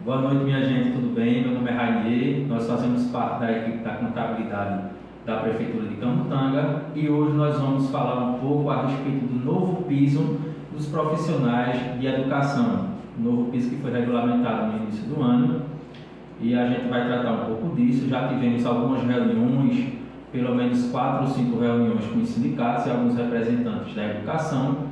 Boa noite, minha gente, tudo bem? Meu nome é Rainier, nós fazemos parte da equipe da contabilidade da Prefeitura de Camutanga e hoje nós vamos falar um pouco a respeito do novo piso dos profissionais de educação, o novo piso que foi regulamentado no início do ano, e a gente vai tratar um pouco disso. Já tivemos algumas reuniões, pelo menos 4 ou 5 reuniões com os sindicatos e alguns representantes da educação,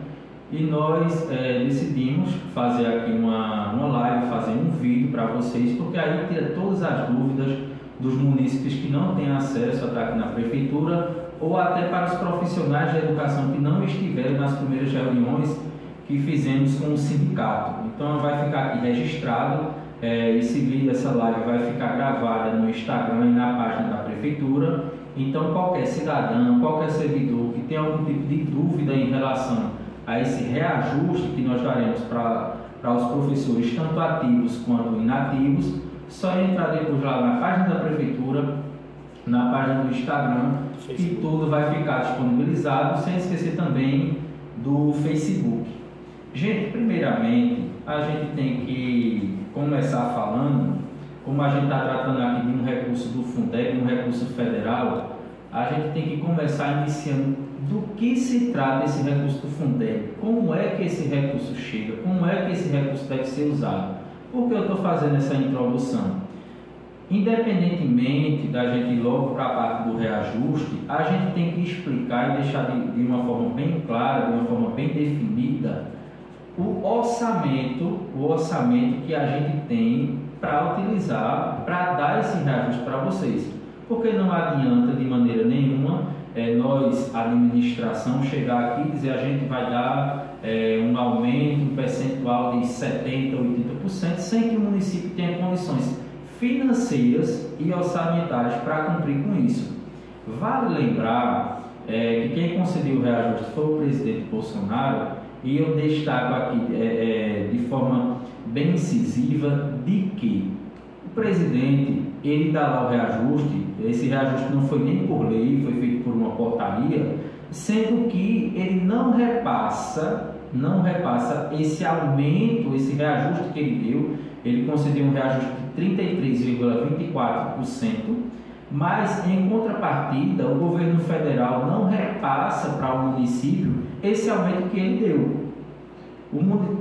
e nós decidimos fazer aqui uma live, fazer um vídeo para vocês, porque aí tira todas as dúvidas dos munícipes que não têm acesso a estar aqui na prefeitura, ou até para os profissionais de educação que não estiveram nas primeiras reuniões que fizemos com o sindicato. Então vai ficar aqui registrado, esse vídeo, essa live vai ficar gravada no Instagram e na página da prefeitura. Então qualquer cidadão, qualquer servidor que tenha algum tipo de dúvida em relação a esse reajuste que nós daremos para os professores, tanto ativos quanto inativos, só entrar depois lá na página da prefeitura, na página do Instagram, que tudo vai ficar disponibilizado, sem esquecer também do Facebook. Gente, primeiramente, a gente tem que começar falando, como a gente está tratando aqui de um recurso do Fundeb, um recurso federal, a gente tem que começar iniciando do que se trata esse recurso do Fundeb, como é que esse recurso chega, como é que esse recurso deve ser usado. Por que eu estou fazendo essa introdução? Independentemente da gente ir logo para a parte do reajuste, a gente tem que explicar e deixar de uma forma bem clara, de uma forma bem definida, o orçamento que a gente tem para utilizar, para dar esse reajuste para vocês. Porque não adianta de maneira nenhuma nós, administração, chegar aqui e dizer a gente vai dar um aumento, um percentual de 70%, 80%, sem que o município tenha condições financeiras e orçamentárias para cumprir com isso. Vale lembrar que quem concedeu o reajuste foi o presidente Bolsonaro, e eu destaco aqui de forma bem incisiva de que o presidente, ele dá lá o reajuste. Esse reajuste não foi nem por lei, foi feito por uma portaria, sendo que ele não repassa esse aumento, esse reajuste que ele deu. Ele concedeu um reajuste de 33,24%, mas em contrapartida o governo federal não repassa para o município esse aumento que ele deu.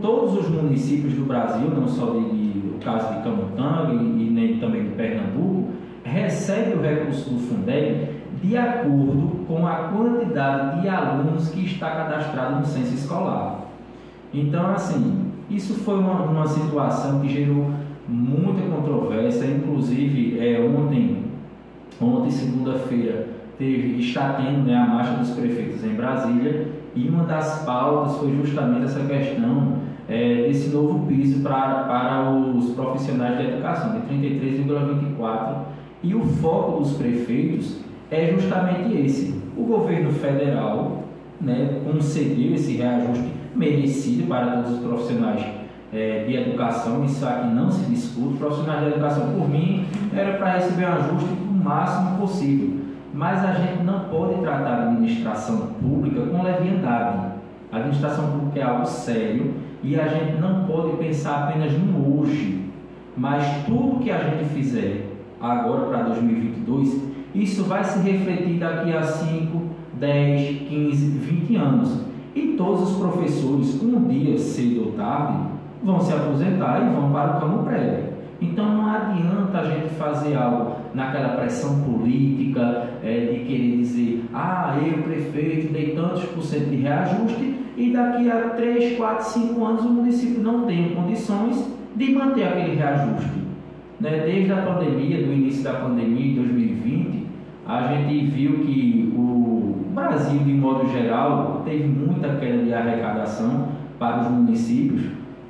Todos os municípios do Brasil, não só o caso de Camutanga e nem também de Pernambuco, recebem o recurso do Fundeb de acordo com a quantidade de alunos que está cadastrado no censo escolar. Então, assim, isso foi uma situação que gerou muita controvérsia. Inclusive, ontem segunda-feira, está tendo a marcha dos prefeitos em Brasília, e uma das pautas foi justamente essa questão desse novo piso para os profissionais de educação, de 33,24%, e o foco dos prefeitos é justamente esse. O governo federal concedeu esse reajuste merecido para todos os profissionais de educação. Isso aqui não se discute. Profissionais de educação, por mim, era para receber um ajuste o máximo possível. Mas a gente não pode tratar a administração pública com leviandade. A administração pública é algo sério e a gente não pode pensar apenas no hoje. Mas tudo que a gente fizer agora para 2022, isso vai se refletir daqui a 5, 10, 15, 20 anos. E todos os professores, um dia cedo ou tarde, vão se aposentar e vão para o campo prévio. Então não adianta a gente fazer algo naquela pressão política de querer dizer eu, prefeito, dei tantos por cento de reajuste, e daqui a 3, 4, 5 anos o município não tem condições de manter aquele reajuste. Desde a pandemia, do início da pandemia em 2020, a gente viu que o Brasil, de modo geral, teve muita queda de arrecadação para os municípios.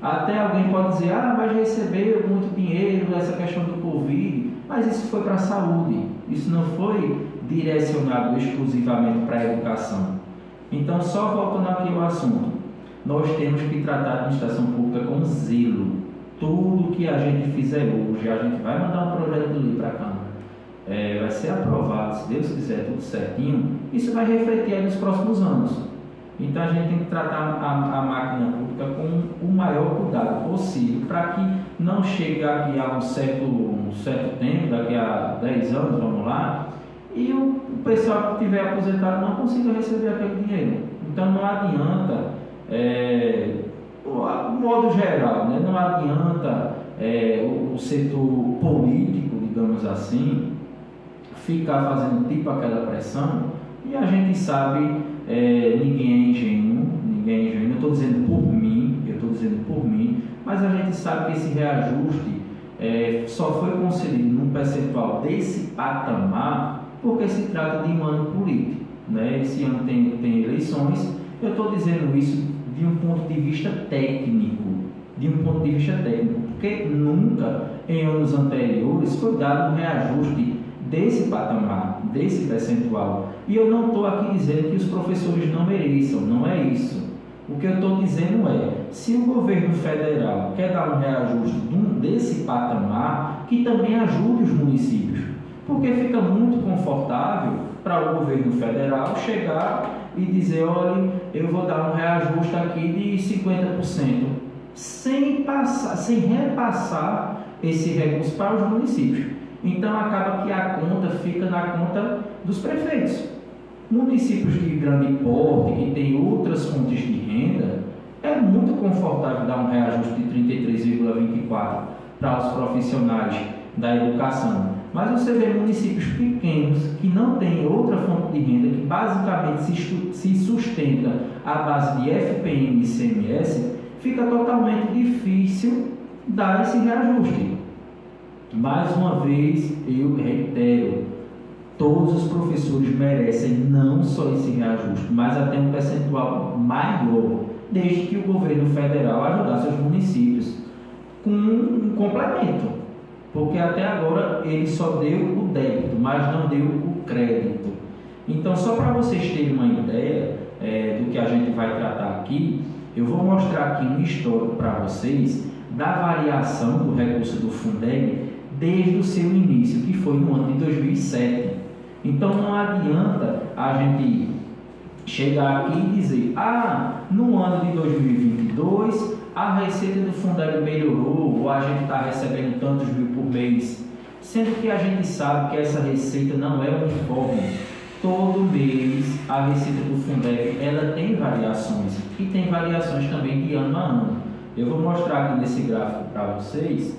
Até alguém pode dizer, mas recebeu muito dinheiro nessa questão do Covid, mas isso foi para a saúde, isso não foi direcionado exclusivamente para a educação. Então, só voltando aqui ao assunto, nós temos que tratar a administração pública com zelo. Tudo que a gente fizer hoje, a gente vai mandar um projeto de lei para a Câmara, vai ser aprovado, se Deus quiser, tudo certinho, isso vai refletir aí nos próximos anos. Então a gente tem que tratar a máquina pública com o maior cuidado possível, para que não chegue aqui a um certo tempo, daqui a 10 anos, vamos lá, e o pessoal que estiver aposentado não consiga receber aquele dinheiro. Então não adianta, o modo geral, né? Não adianta o setor político, digamos assim, ficar fazendo tipo aquela pressão, e a gente sabe, ninguém é ingênuo, eu estou dizendo por mim, mas a gente sabe que esse reajuste só foi concedido num percentual desse patamar porque se trata de um ano político, né? Esse ano tem eleições. Eu estou dizendo isso de um ponto de vista técnico, porque nunca em anos anteriores foi dado um reajuste desse patamar, desse percentual. E eu não estou aqui dizendo que os professores não mereçam, não é isso. O que eu estou dizendo se o governo federal quer dar um reajuste desse patamar, que também ajude os municípios, porque fica muito confortável para o governo federal chegar e dizer, olha, eu vou dar um reajuste aqui de 50%, sem repassar esse recurso para os municípios. Então acaba que a conta fica na conta dos prefeitos. Municípios de grande porte, que têm outras fontes de renda, é muito confortável dar um reajuste de 33,24% para os profissionais da educação. Mas você vê municípios pequenos que não têm outra fonte de renda, que basicamente se sustenta à base de FPM e ICMS, fica totalmente difícil dar esse reajuste. Mais uma vez, eu reitero, todos os professores merecem não só esse reajuste, mas até um percentual maior, desde que o governo federal ajudasse os municípios com um complemento, porque até agora ele só deu o débito, mas não deu o crédito. Então, só para vocês terem uma ideia do que a gente vai tratar aqui, eu vou mostrar aqui um histórico para vocês da variação do recurso do Fundeb desde o seu início, que foi no ano de 2007. Então não adianta a gente chegar aqui e dizer, no ano de 2022 a receita do Fundeb melhorou, ou a gente está recebendo tantos mil por mês, sendo que a gente sabe que essa receita não é uniforme. Todo mês a receita do Fundeb ela tem variações, e tem variações também de ano a ano. Eu vou mostrar aqui nesse gráfico para vocês.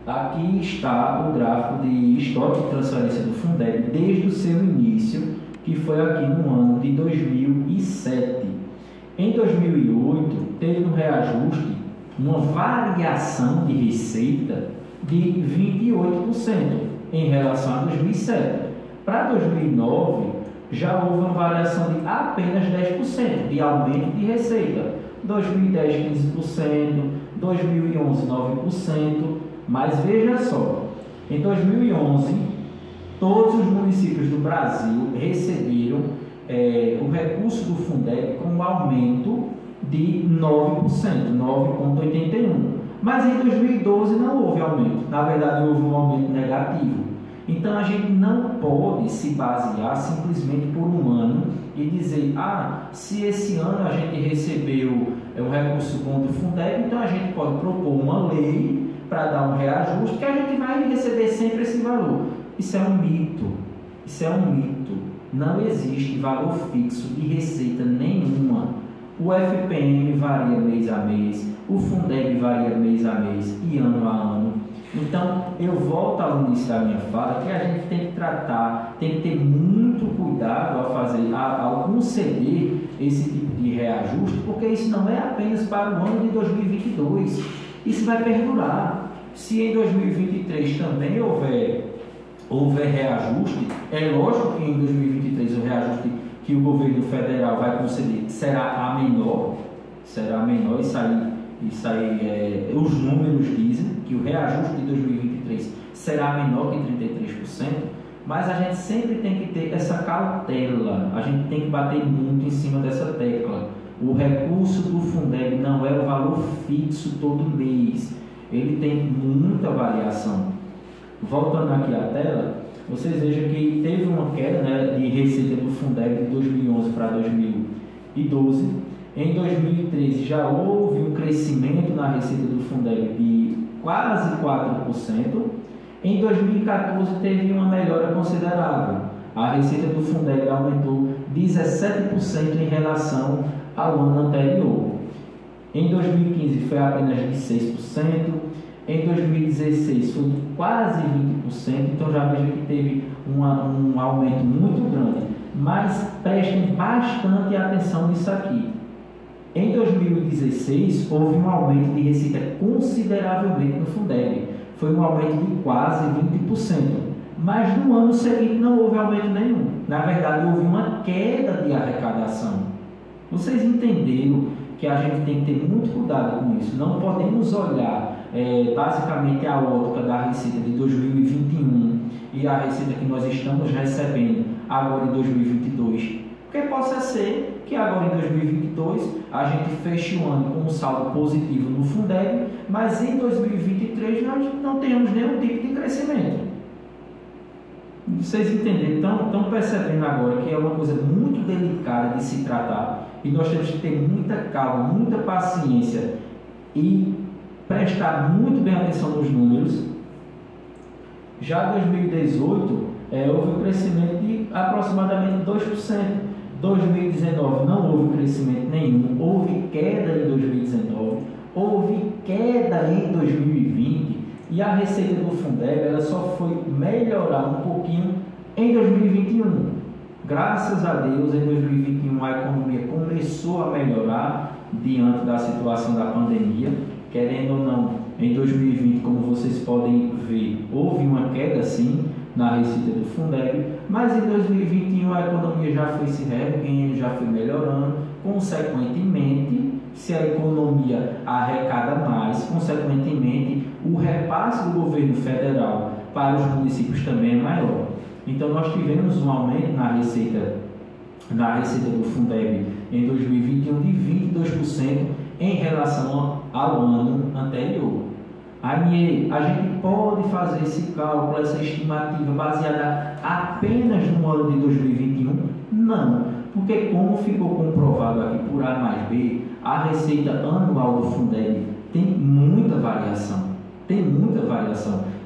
Aqui está o gráfico de histórico de transferência do Fundeb desde o seu início, que foi aqui no ano de 2007. Em 2008, teve um reajuste, uma variação de receita de 28% em relação a 2007. Para 2009, já houve uma variação de apenas 10% de aumento de receita. 2010, 15%, 2011, 9%. Mas veja só, em 2011, todos os municípios do Brasil receberam o recurso do Fundeb com um aumento de 9%, 9,81%. Mas em 2012 não houve aumento, na verdade houve um aumento negativo. Então a gente não pode se basear simplesmente por um ano e dizer, se esse ano a gente recebeu um recurso bom do Fundeb, então a gente pode propor uma lei para dar um reajuste que a gente vai receber sempre esse valor. Isso é um mito. Não existe valor fixo de receita nenhuma. O FPM varia mês a mês, o Fundeb varia mês a mês e ano a ano. Então, eu volto ao início da minha fala que a gente tem que tratar, tem que ter muito cuidado ao conceder esse tipo de reajuste, porque isso não é apenas para o ano de 2022, isso vai perdurar. Se em 2023 também houver reajuste, é lógico que em 2023 o reajuste que o governo federal vai conceder será a menor, isso aí os números dizem que o reajuste de 2023 será menor que 33%, mas a gente sempre tem que ter essa cautela, a gente tem que bater muito em cima dessa tecla. O recurso do Fundeb não é o valor fixo todo mês, ele tem muita variação. Voltando aqui à tela, vocês vejam que teve uma queda, né, de receita do Fundeb de 2011 para 2012. Em 2013 já houve um crescimento na receita do Fundeb de quase 4%. Em 2014 teve uma melhora considerável. A receita do Fundeb aumentou 17% em relação ao ano anterior. Em 2015 foi apenas de 6%. Em 2016 foi de quase 20%, então já veja que teve um aumento muito grande. Mas prestem bastante atenção nisso aqui. Em 2016 houve um aumento de receita consideravelmente no Fundeb. Foi um aumento de quase 20%. Mas no ano seguinte não houve aumento nenhum. Na verdade, houve uma queda de arrecadação. Vocês entenderam que a gente tem que ter muito cuidado com isso. Não podemos olhar basicamente a ótica da receita de 2021 e a receita que nós estamos recebendo agora em 2022. Porque possa ser que agora em 2022 a gente feche o ano com um saldo positivo no Fundeb, mas em 2023 nós não tenhamos nenhum tipo de crescimento. Vocês entenderam? Estão percebendo agora que é uma coisa muito delicada de se tratar e nós temos que ter muita calma, muita paciência e prestar muito bem atenção nos números. Já em 2018 houve um crescimento de aproximadamente 2%. 2019 não houve crescimento nenhum, houve queda em 2019, houve queda em 2020 e a receita do Fundeb ela só foi melhorar um pouquinho em 2021. Graças a Deus, em 2021 a economia começou a melhorar diante da situação da pandemia. Querendo ou não, em 2020, como vocês podem ver, houve uma queda sim na receita do Fundeb, mas em 2021 a economia já foi se reerguendo, já foi melhorando. Consequentemente, se a economia arrecada mais, consequentemente o repasse do governo federal para os municípios também é maior. Então nós tivemos um aumento na receita do Fundeb em 2021 de 22% em relação ao ano anterior. Aí a gente pode fazer esse cálculo, essa estimativa baseada apenas no ano de 2021? Não, porque como ficou comprovado aqui por A mais B, a receita anual do Fundeb tem muita variação.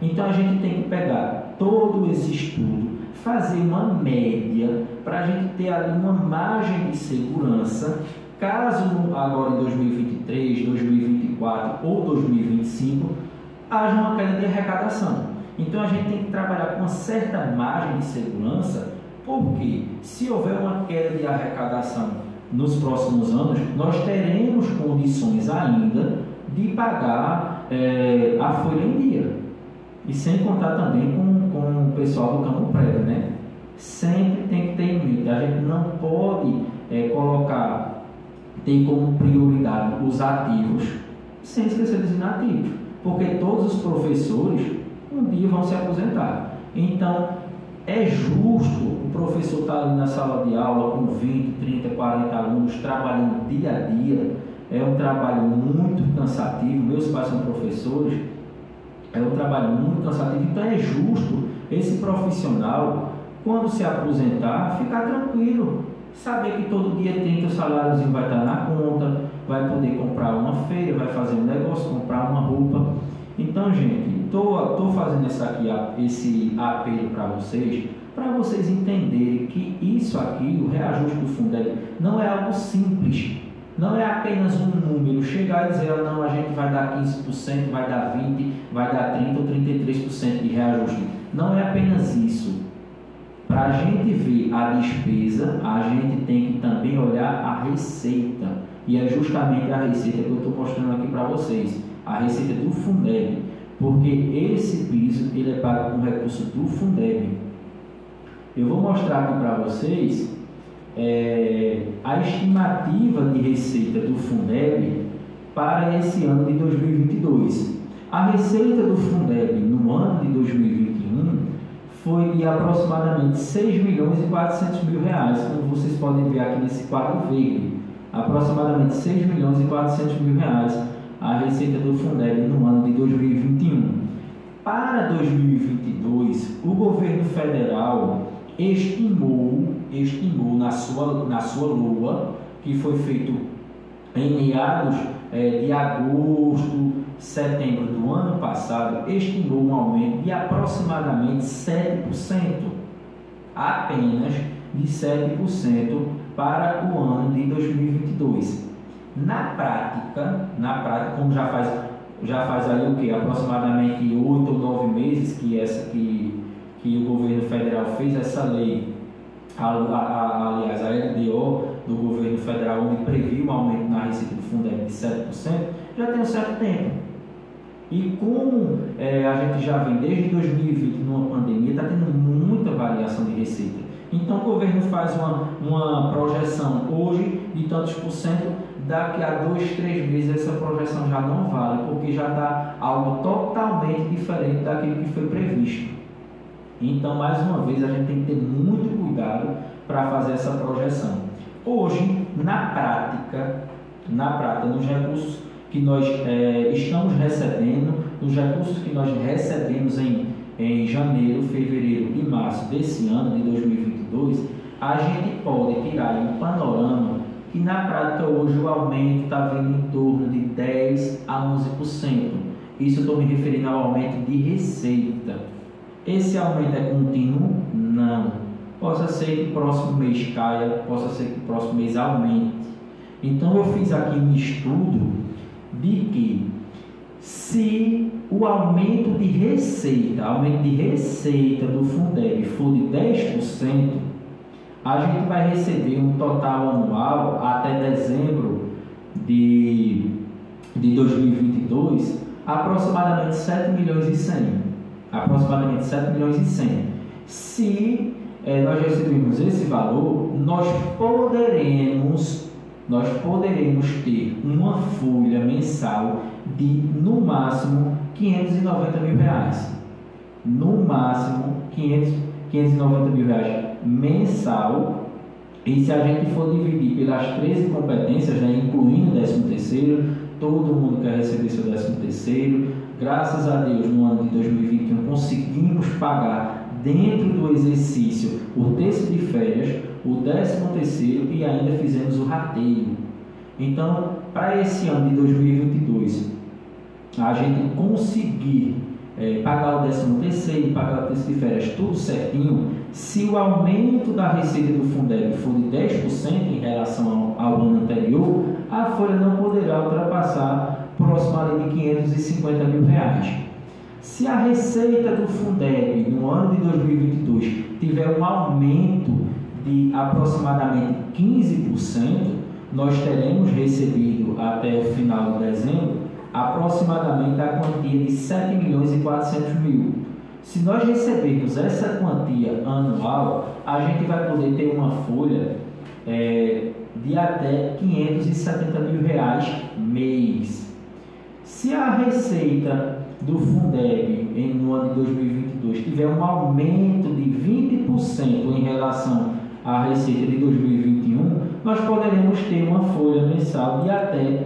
Então a gente tem que pegar todo esse estudo, fazer uma média para a gente ter ali uma margem de segurança. Caso agora em 2023, 2024 ou 2025 haja uma queda de arrecadação. Então a gente tem que trabalhar com uma certa margem de segurança, porque se houver uma queda de arrecadação nos próximos anos, nós teremos condições ainda de pagar a folha em dia. E sem contar também com o pessoal do campo prévio, né? Sempre tem que ter em mente, a gente não pode ter como prioridade os ativos sem esquecer dos inativos, porque todos os professores um dia vão se aposentar. Então é justo o professor estar ali na sala de aula com 20, 30, 40 alunos trabalhando dia a dia. É um trabalho muito cansativo, meus pais são professores, é um trabalho muito cansativo, então é justo esse profissional, quando se aposentar, ficar tranquilo, saber que todo dia 30 o saláriozinho vai estar na conta, vai poder comprar uma feira, vai fazer um negócio, comprar uma roupa. Então, gente, estou fazendo esse apelo para vocês entenderem que isso aqui, o reajuste do Fundeb, não é algo simples. Não é apenas um número, chegar e dizer, não, a gente vai dar 15%, vai dar 20%, vai dar 30% ou 33% de reajuste. Não é apenas isso. Para a gente ver a despesa, a gente tem que também olhar a receita. E é justamente a receita que eu estou mostrando aqui para vocês. A receita do Fundeb. Porque esse piso ele é pago com recurso do Fundeb. Eu vou mostrar aqui para vocês a estimativa de receita do Fundeb para esse ano de 2022. A receita do Fundeb no ano de 2021 foi de aproximadamente 6 milhões e 400 mil reais, como vocês podem ver aqui nesse quadro verde. Aproximadamente 6 milhões e 400 mil reais a receita do Fundeb no ano de 2021. Para 2022, o governo federal estimou na sua LOA, que foi feito em meados de agosto, setembro do ano passado, estimou um aumento de aproximadamente 7%, apenas de 7% para o ano de 2022. Na prática, como já faz aí o que? Aproximadamente 8 ou 9 meses que o governo federal fez essa lei, aliás, a LDO do governo federal, onde previu um aumento na receita do Fundeb de 7%, já tem um certo tempo. E como a gente já vem desde 2020 numa pandemia, está tendo muita variação de receita. Então o governo faz uma projeção hoje de tantos por cento, daqui a 2, 3 meses essa projeção já não vale, porque já está algo totalmente diferente daquilo que foi previsto. Então, mais uma vez, a gente tem que ter muito cuidado para fazer essa projeção. Hoje, na prática, nos recursos que nós estamos recebendo, nos recursos que nós recebemos em janeiro, fevereiro e março desse ano, de 2022, a gente pode tirar um panorama que, na prática, hoje o aumento está vindo em torno de 10% a 11%. Isso eu estou me referindo ao aumento de receita. Esse aumento é contínuo? Não. Possa ser que o próximo mês caia, possa ser que o próximo mês aumente. Então eu fiz aqui um estudo de que se o aumento de receita do Fundeb for de 10%, a gente vai receber um total anual até dezembro de 2022 aproximadamente 7 milhões e 100. Aproximadamente 7 milhões e 100. Se nós recebemos esse valor, nós poderemos ter uma folha mensal de, no máximo, 590 mil reais. No máximo, 590 mil reais mensal. E se a gente for dividir pelas 13 competências, incluindo o 13º, todo mundo quer receber seu 13º. Graças a Deus, no ano de 2021, conseguimos pagar dentro do exercício o terço de férias, o 13º e ainda fizemos o rateio. Então, para esse ano de 2022, a gente conseguir pagar o 13º, pagar o terço de férias, tudo certinho, se o aumento da receita do Fundeb for de 10% em relação ao ano anterior, a folha não poderá ultrapassar aproximadamente de 550 mil reais. Se a receita do Fundeb no ano de 2022 tiver um aumento de aproximadamente 15%, nós teremos recebido até o final de dezembro aproximadamente a quantia de 7 milhões e 400 mil. Se nós recebermos essa quantia anual, a gente vai poder ter uma folha de até 570 mil reais mês. Se a receita do Fundeb no ano de 2022 tiver um aumento de 20% em relação à receita de 2021, nós poderemos ter uma folha mensal de até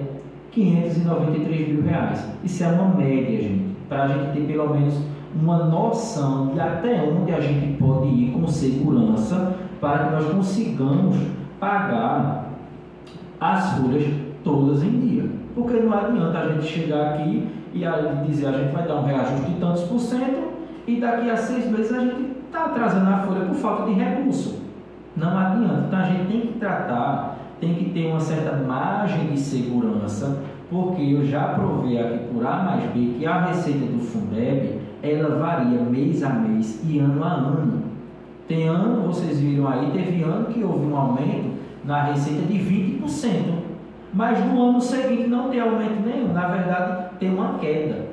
593 mil reais. Isso é uma média, gente, para a gente ter pelo menos uma noção de até onde a gente pode ir com segurança para que nós consigamos pagar as folhas todas em dia. Porque não adianta a gente chegar aqui e dizer a gente vai dar um reajuste de tantos por cento e daqui a 6 meses a gente está atrasando a folha por falta de recurso. Não adianta. Então a gente tem que tratar, tem que ter uma certa margem de segurança, porque eu já provei aqui por A mais B que a receita do Fundeb ela varia mês a mês e ano a ano. Tem ano, vocês viram aí, teve ano que houve um aumento na receita de 20%. Mas no ano seguinte não tem aumento nenhum, na verdade tem uma queda.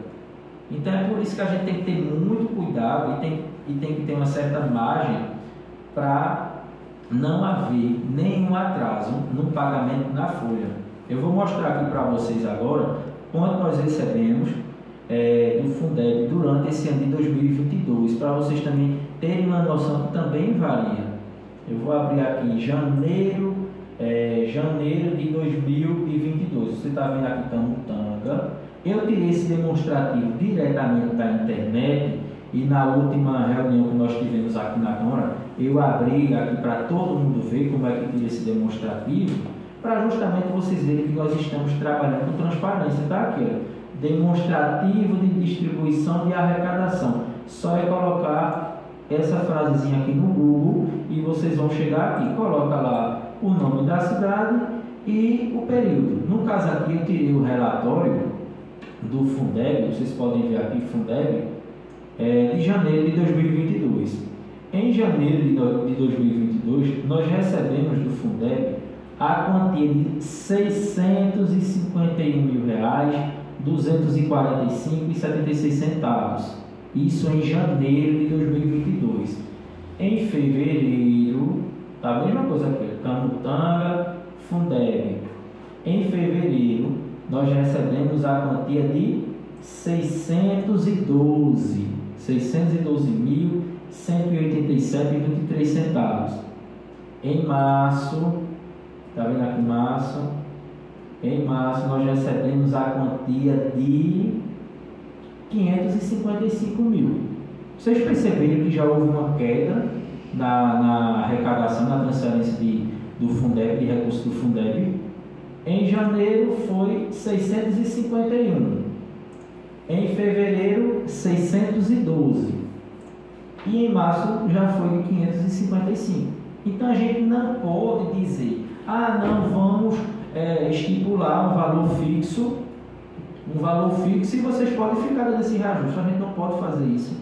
Então é por isso que a gente tem que ter muito cuidado e tem que ter uma certa margem para não haver nenhum atraso no pagamento da folha. Eu vou mostrar aqui para vocês agora quanto nós recebemos do Fundeb durante esse ano de 2022, para vocês também terem uma noção que também varia. Eu vou abrir aqui janeiro de 2022. Você está vendo aqui Camutanga, Eu tirei esse demonstrativo diretamente da internet e na última reunião que nós tivemos aqui na Câmara, eu abri aqui para todo mundo ver como é que tira esse demonstrativo, para justamente vocês verem que nós estamos trabalhando com transparência. Está aqui, ó. Demonstrativo de distribuição de arrecadação. Só é colocar essa frasezinha aqui no Google e vocês vão chegar aqui. Coloca lá o nome da cidade e o período. No caso aqui eu tirei o relatório do Fundeb, vocês podem ver aqui Fundeb, de janeiro de 2022. Em janeiro de 2022, nós recebemos do Fundeb a quantia de R$ 651.245,76. Isso em janeiro de 2022. Em fevereiro, tá a mesma coisa aqui, Camutanga, Fundeb. Em fevereiro, nós recebemos a quantia de 612.187,23 centavos. Em março, tá vendo aqui março? Em março nós recebemos a quantia de 555 mil. Vocês perceberam que já houve uma queda na arrecadação, na transferência do Fundeb, de recursos do Fundeb? Em janeiro foi 651. Em fevereiro, 612. E em março já foi 555. Então a gente não pode dizer, não, vamos estipular um valor fixo e vocês podem ficar dando esse reajuste. A gente não pode fazer isso,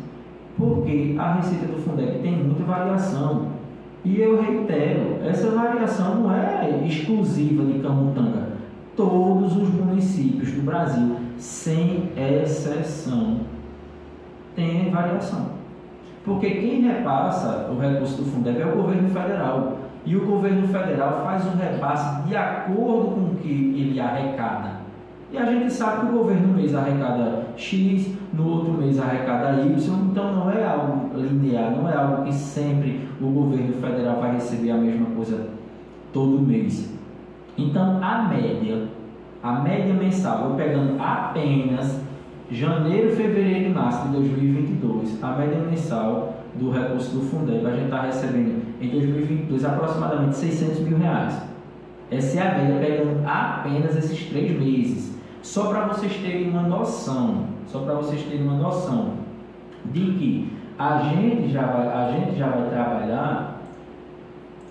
porque a receita do Fundeb tem muita variação. E eu reitero, essa variação não é exclusiva de Camutanga. Todos os municípios do Brasil, sem exceção, tem variação. Porque quem repassa o recurso do Fundeb é o governo federal. E o governo federal faz um repasse de acordo com o que ele arrecada. E a gente sabe que o governo no mês arrecada X, no outro mês arrecada Y, então não é algo linear, não é algo que sempre o governo federal vai receber a mesma coisa todo mês. Então a média mensal, eu pegando apenas janeiro, fevereiro e março de 2022, a média mensal do recurso do Fundeb, a gente está recebendo em 2022 aproximadamente R$600 mil. Essa é a média, pegando apenas esses 3 meses. Só para vocês terem uma noção, de que a gente já vai trabalhar,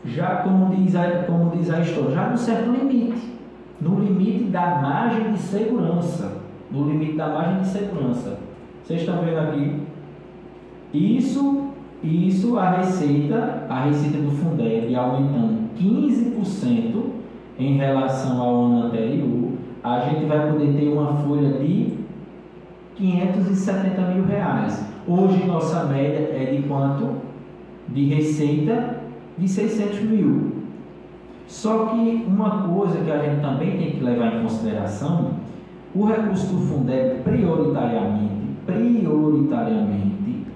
já como diz a história, já no certo limite, no limite da margem de segurança. Vocês estão vendo aqui? Isso a receita do Fundeb aumentando 15% em relação ao ano anterior, a gente vai poder ter uma folha de R$570 mil. Hoje nossa média é de quanto? De receita de 600 mil. Só que uma coisa que a gente também tem que levar em consideração, o recurso do Fundeb prioritariamente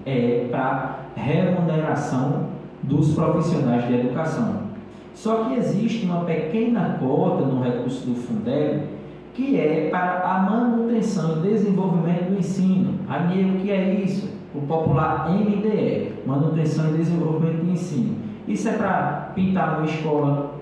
é para remuneração dos profissionais de educação. Só que existe uma pequena cota no recurso do Fundeb que é para a manutenção e desenvolvimento do ensino. O que é isso? O popular MDE, manutenção e desenvolvimento do ensino. Isso é para pintar uma escola,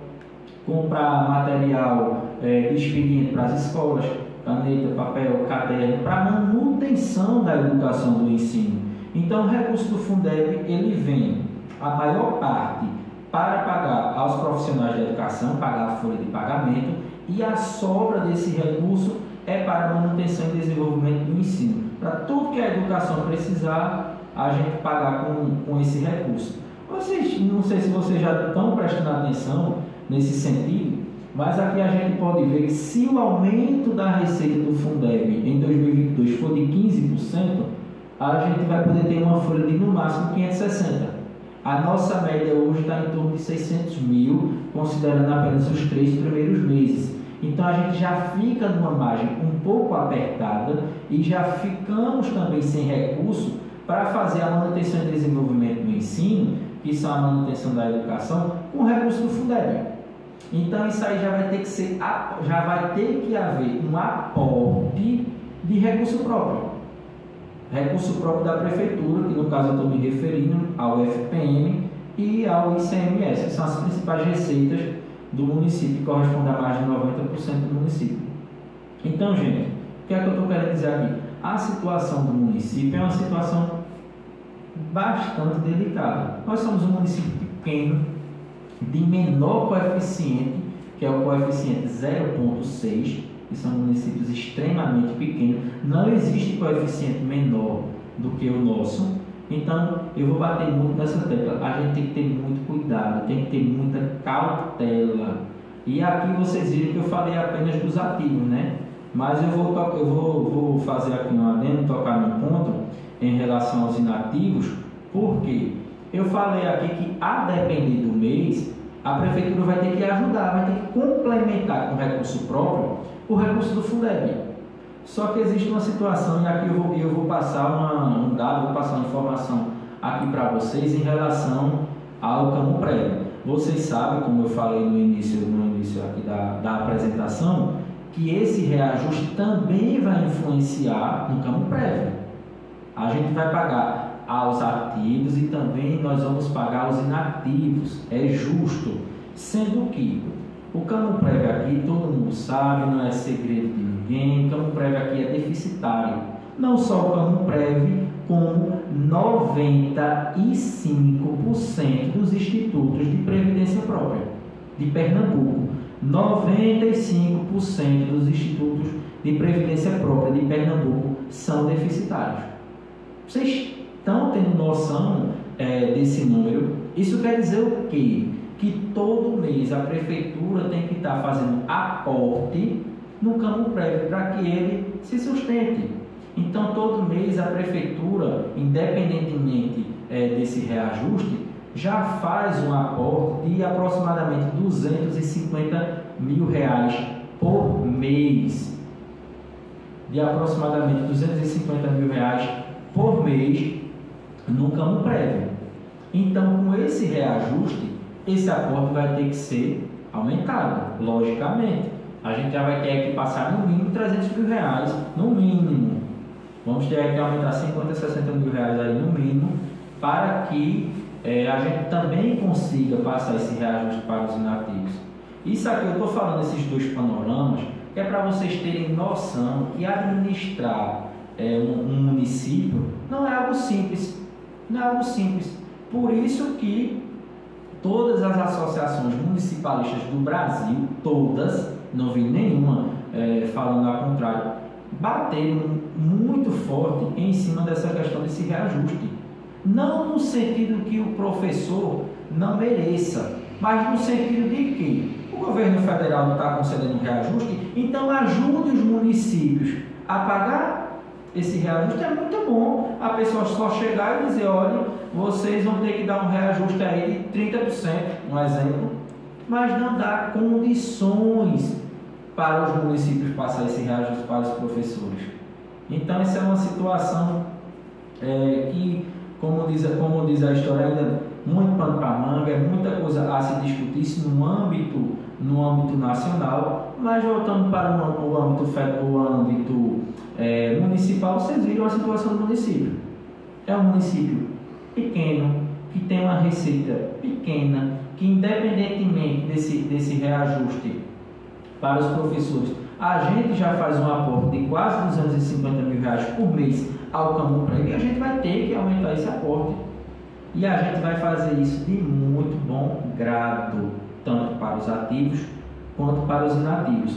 comprar material de expediente para as escolas, caneta, papel, caderno, para manutenção da educação do ensino. Então o recurso do Fundeb, ele vem, a maior parte, para pagar aos profissionais de educação, pagar a folha de pagamento, e a sobra desse recurso é para manutenção e desenvolvimento do ensino. Para tudo que a educação precisar, a gente pagar com esse recurso. Não sei se vocês já estão prestando atenção nesse sentido, mas aqui a gente pode ver que se o aumento da receita do Fundeb em 2022 for de 15%, a gente vai poder ter uma folha de no máximo 560. A nossa média hoje está em torno de 600 mil, considerando apenas os 3 primeiros meses. Então a gente já fica numa margem um pouco apertada e já ficamos também sem recurso para fazer a manutenção e desenvolvimento do ensino, que são a manutenção da educação, com recurso do Fundeb. Então isso aí já vai ter que haver um aporte de recurso próprio. Recurso próprio da prefeitura, que no caso eu estou me referindo ao FPM e ao ICMS, que são as principais receitas do município, que correspondem a mais de 90% do município. Então, gente, o que é que eu estou querendo dizer aqui? A situação do município é uma situação bastante delicada. Nós somos um município pequeno, de menor coeficiente, que é o coeficiente 0,6, que são municípios extremamente pequenos. Não existe coeficiente menor do que o nosso. Então, eu vou bater muito nessa tecla. A gente tem que ter muito cuidado, tem que ter muita cautela. E aqui vocês viram que eu falei apenas dos ativos, né? Mas eu vou fazer aqui um adendo, tocar num ponto em relação aos inativos, porque eu falei aqui que, a depender do mês, a prefeitura vai ter que ajudar, vai ter que complementar com recurso próprio o recurso do Fundeb. Só que existe uma situação, e aqui eu vou passar um dado, vou passar uma informação aqui para vocês em relação ao Camupred. Vocês sabem, como eu falei no início aqui da apresentação, que esse reajuste também vai influenciar no Camupred. A gente vai pagar aos ativos e também nós vamos pagar aos inativos. É justo, sendo que o Camupred aqui, todo mundo sabe, não é segredo de ninguém, o Camupred aqui é deficitário. Não só o Camupred, como 95% dos institutos de previdência própria de Pernambuco. 95% dos institutos de previdência própria de Pernambuco são deficitários. Vocês estão tendo noção desse número? Isso quer dizer o quê? Que todo mês a prefeitura tem que estar fazendo aporte no Camupred para que ele se sustente. Então, todo mês a prefeitura, independentemente desse reajuste, já faz um aporte de aproximadamente R$250 mil por mês. De aproximadamente R$250 mil por mês no Camupred. Então, com esse reajuste, esse aporte vai ter que ser aumentado, logicamente. A gente já vai ter que passar no mínimo R$300 mil, no mínimo. Vamos ter que aumentar 50, 60 mil reais aí no mínimo, para que a gente também consiga passar esse reajuste para os inativos. Isso aqui eu estou falando esses dois panoramas, que é para vocês terem noção que administrar um município não é algo simples. Não é algo simples. Por isso que todas as associações municipalistas do Brasil, todas, não vi nenhuma falando ao contrário, bateram muito forte em cima dessa questão desse reajuste. Não no sentido que o professor não mereça, mas no sentido de que o governo federal não está concedendo um reajuste, então ajude os municípios a pagar esse reajuste. É muito bom a pessoa só chegar e dizer, olha, vocês vão ter que dar um reajuste aí de 30%, um exemplo, mas não dá condições para os municípios passar esse reajuste para os professores. Então, essa é uma situação que, como diz a história, ainda muito pano para manga, é muita coisa a se discutir isso no âmbito nacional, mas voltando para o âmbito municipal, vocês viram a situação do município. É um município pequeno, que tem uma receita pequena, que independentemente desse reajuste para os professores, a gente já faz um aporte de quase R$250 mil por mês ao Camupred, e a gente vai ter que aumentar esse aporte. E a gente vai fazer isso de muito bom grado, tanto para os ativos quanto para os inativos.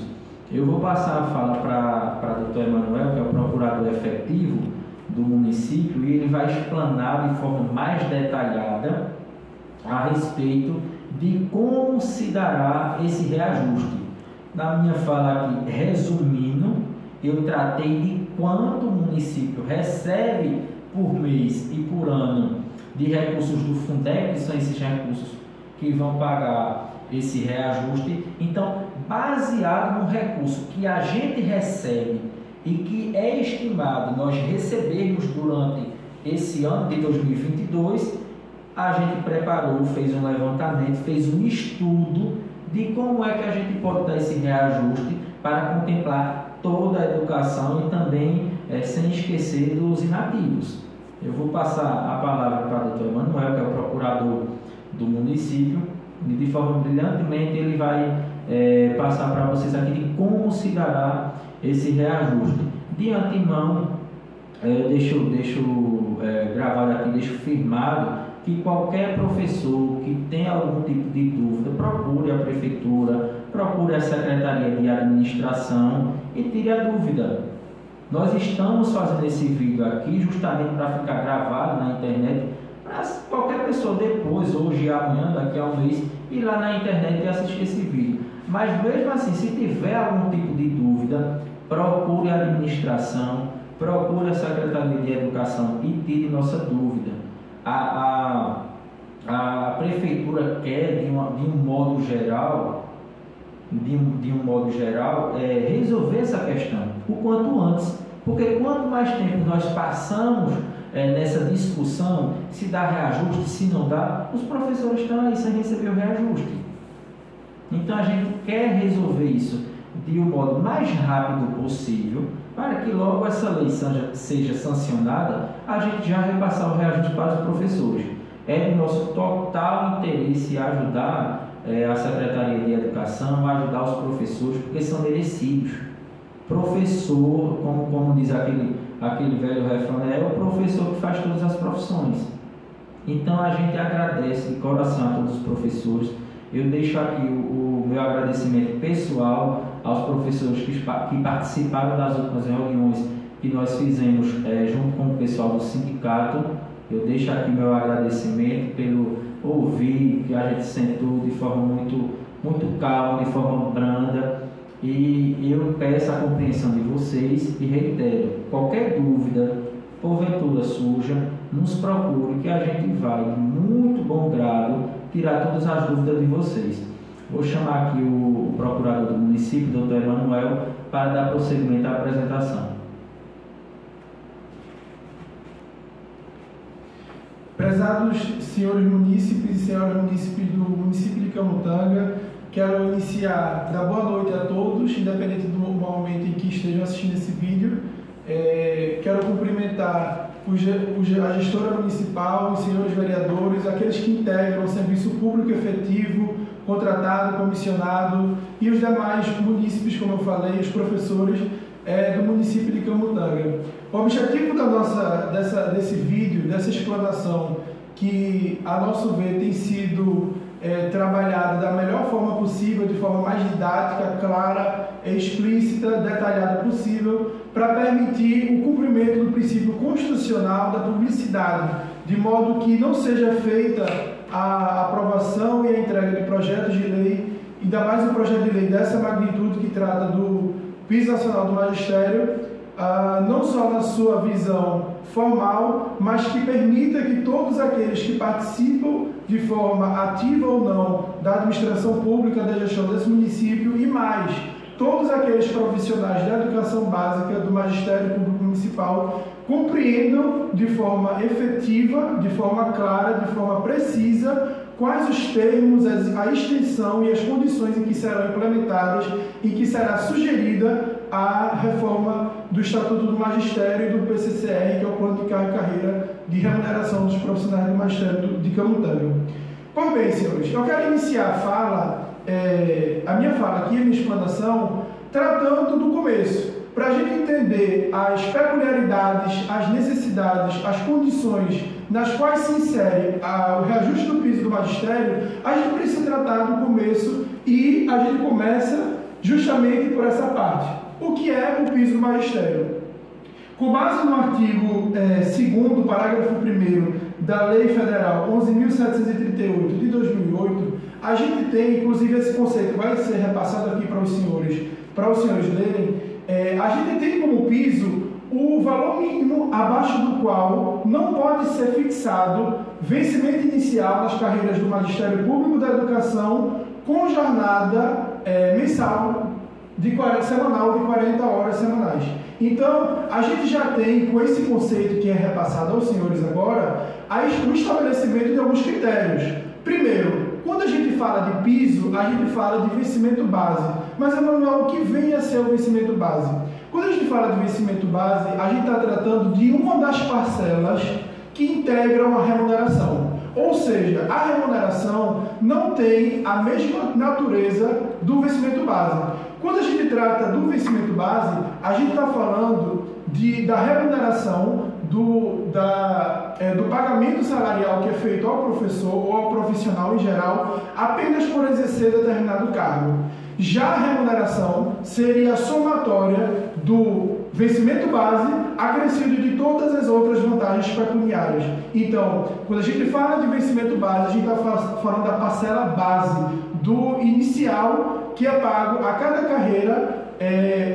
Eu vou passar a fala para o Dr. Emanuel, que é o procurador efetivo do município, e ele vai explanar de forma mais detalhada a respeito de como se dará esse reajuste. Na minha fala aqui, resumindo, eu tratei de quanto o município recebe por mês e por ano de recursos do Fundeb, que são esses recursos que vão pagar esse reajuste. Então, baseado no recurso que a gente recebe e que é estimado nós recebermos durante esse ano de 2022, a gente preparou, fez um levantamento, fez um estudo de como é que a gente pode dar esse reajuste para contemplar toda a educação e também sem esquecer dos inativos. Eu vou passar a palavra para o doutor Emanuel, que é o procurador do município, e de forma brilhantemente ele vai passar para vocês aqui de como se dará esse reajuste. De antemão, deixo gravado aqui, deixo firmado que qualquer professor que tenha algum tipo de dúvida, procure a prefeitura, procure a Secretaria de Administração e tire a dúvida. Nós estamos fazendo esse vídeo aqui justamente para ficar gravado na internet, para qualquer pessoa depois, hoje, amanhã, daqui a um mês, ir lá na internet e assistir esse vídeo. Mas mesmo assim, se tiver algum tipo de dúvida, procure a administração, procure a Secretaria de Educação e tire nossa dúvida. A prefeitura quer, de um modo geral, resolver essa questão o quanto antes, porque quanto mais tempo nós passamos nessa discussão, se dá reajuste, se não dá, os professores estão aí sem receber o reajuste. Então a gente quer resolver isso de um modo mais rápido possível, para que logo essa lei seja sancionada, a gente já repassar o reajuste para os professores. É de nosso total interesse ajudar a Secretaria de Educação, ajudar os professores, porque são merecidos. Professor, como diz aquele velho refrão, é o professor que faz todas as profissões. Então a gente agradece de coração a todos os professores. Eu deixo aqui o meu agradecimento pessoal aos professores que participaram das últimas reuniões que nós fizemos junto com o pessoal do sindicato. Eu deixo aqui meu agradecimento pelo ouvir, que a gente sentou de forma muito calma, de forma branda, e eu peço a compreensão de vocês e reitero, qualquer dúvida, porventura surja, nos procure que a gente vai, de muito bom grado, tirar todas as dúvidas de vocês. Vou chamar aqui o procurador do município, doutor Emanuel, para dar prosseguimento à apresentação. Prezados senhores munícipes e senhoras munícipes do município de Camutanga, quero iniciar da boa noite a todos, independente do momento em que estejam assistindo esse vídeo. Quero cumprimentar a gestora municipal, os senhores vereadores, aqueles que integram o serviço público efetivo, contratado, comissionado e os demais munícipes, como eu falei, os professores do município de Camutanga. O objetivo desse vídeo, dessa explanação, que a nosso ver tem sido trabalhado da melhor forma possível, de forma mais didática, clara, explícita, detalhada possível, para permitir o cumprimento do princípio constitucional da publicidade, de modo que não seja feita a aprovação e a entrega de projetos de lei, ainda mais um projeto de lei dessa magnitude que trata do Piso Nacional do Magistério, não só na sua visão formal, mas que permita que todos aqueles que participam de forma ativa ou não da administração pública, da gestão desse município e mais, todos aqueles profissionais da educação básica do Magistério Público Municipal compreendam de forma efetiva, de forma clara, de forma precisa, quais os termos, a extensão e as condições em que serão implementadas e que será sugerida a reforma do Estatuto do Magistério e do PCCR, que é o Plano de Cargo e Carreira de Remuneração dos Profissionais do Magistério de Camutanga. Pois bem, senhores, eu quero iniciar a minha fala aqui, a minha explanação, tratando do começo, para a gente entender as peculiaridades, as necessidades, as condições nas quais se insere o reajuste do piso do magistério. A gente precisa tratar do começo e a gente começa justamente por essa parte. O que é o piso do magistério? Com base no artigo 2º, parágrafo 1º da Lei Federal 11.738 de 2008, a gente tem, inclusive esse conceito vai ser repassado aqui para os senhores lerem, a gente tem como piso o valor mínimo abaixo do qual não pode ser fixado vencimento inicial nas carreiras do Magistério Público da Educação com jornada mensal semanal de 40 horas semanais. Então, a gente já tem, com esse conceito que é repassado aos senhores agora, o estabelecimento de alguns critérios. Primeiro, quando a gente fala de piso, a gente fala de vencimento base. Mas, Emanuel, o que vem a ser o vencimento base? Quando a gente fala de vencimento base, a gente está tratando de uma das parcelas que integram a remuneração. Ou seja, a remuneração não tem a mesma natureza do vencimento base. Quando a gente trata do vencimento base, a gente está falando da remuneração do pagamento salarial que é feito ao professor ou ao profissional em geral, apenas por exercer determinado cargo. Já a remuneração seria a somatória do vencimento base acrescido de todas as outras vantagens pecuniárias. Então, quando a gente fala de vencimento base, a gente está falando da parcela base do inicial que é pago a cada carreira,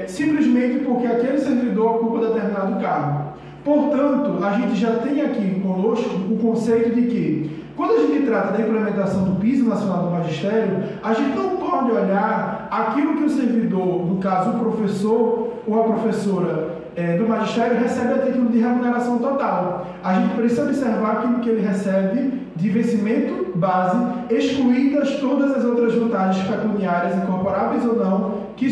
simplesmente porque aquele servidor ocupa determinado cargo. Portanto, a gente já tem aqui conosco o conceito de que, quando a gente trata da implementação do Piso Nacional do Magistério, a gente não pode olhar aquilo que o servidor, no caso o professor ou a professora do magistério, recebe a título de remuneração total. A gente precisa observar aquilo que ele recebe de vencimento base, excluídas todas as outras vantagens pecuniárias, incorporáveis ou não, que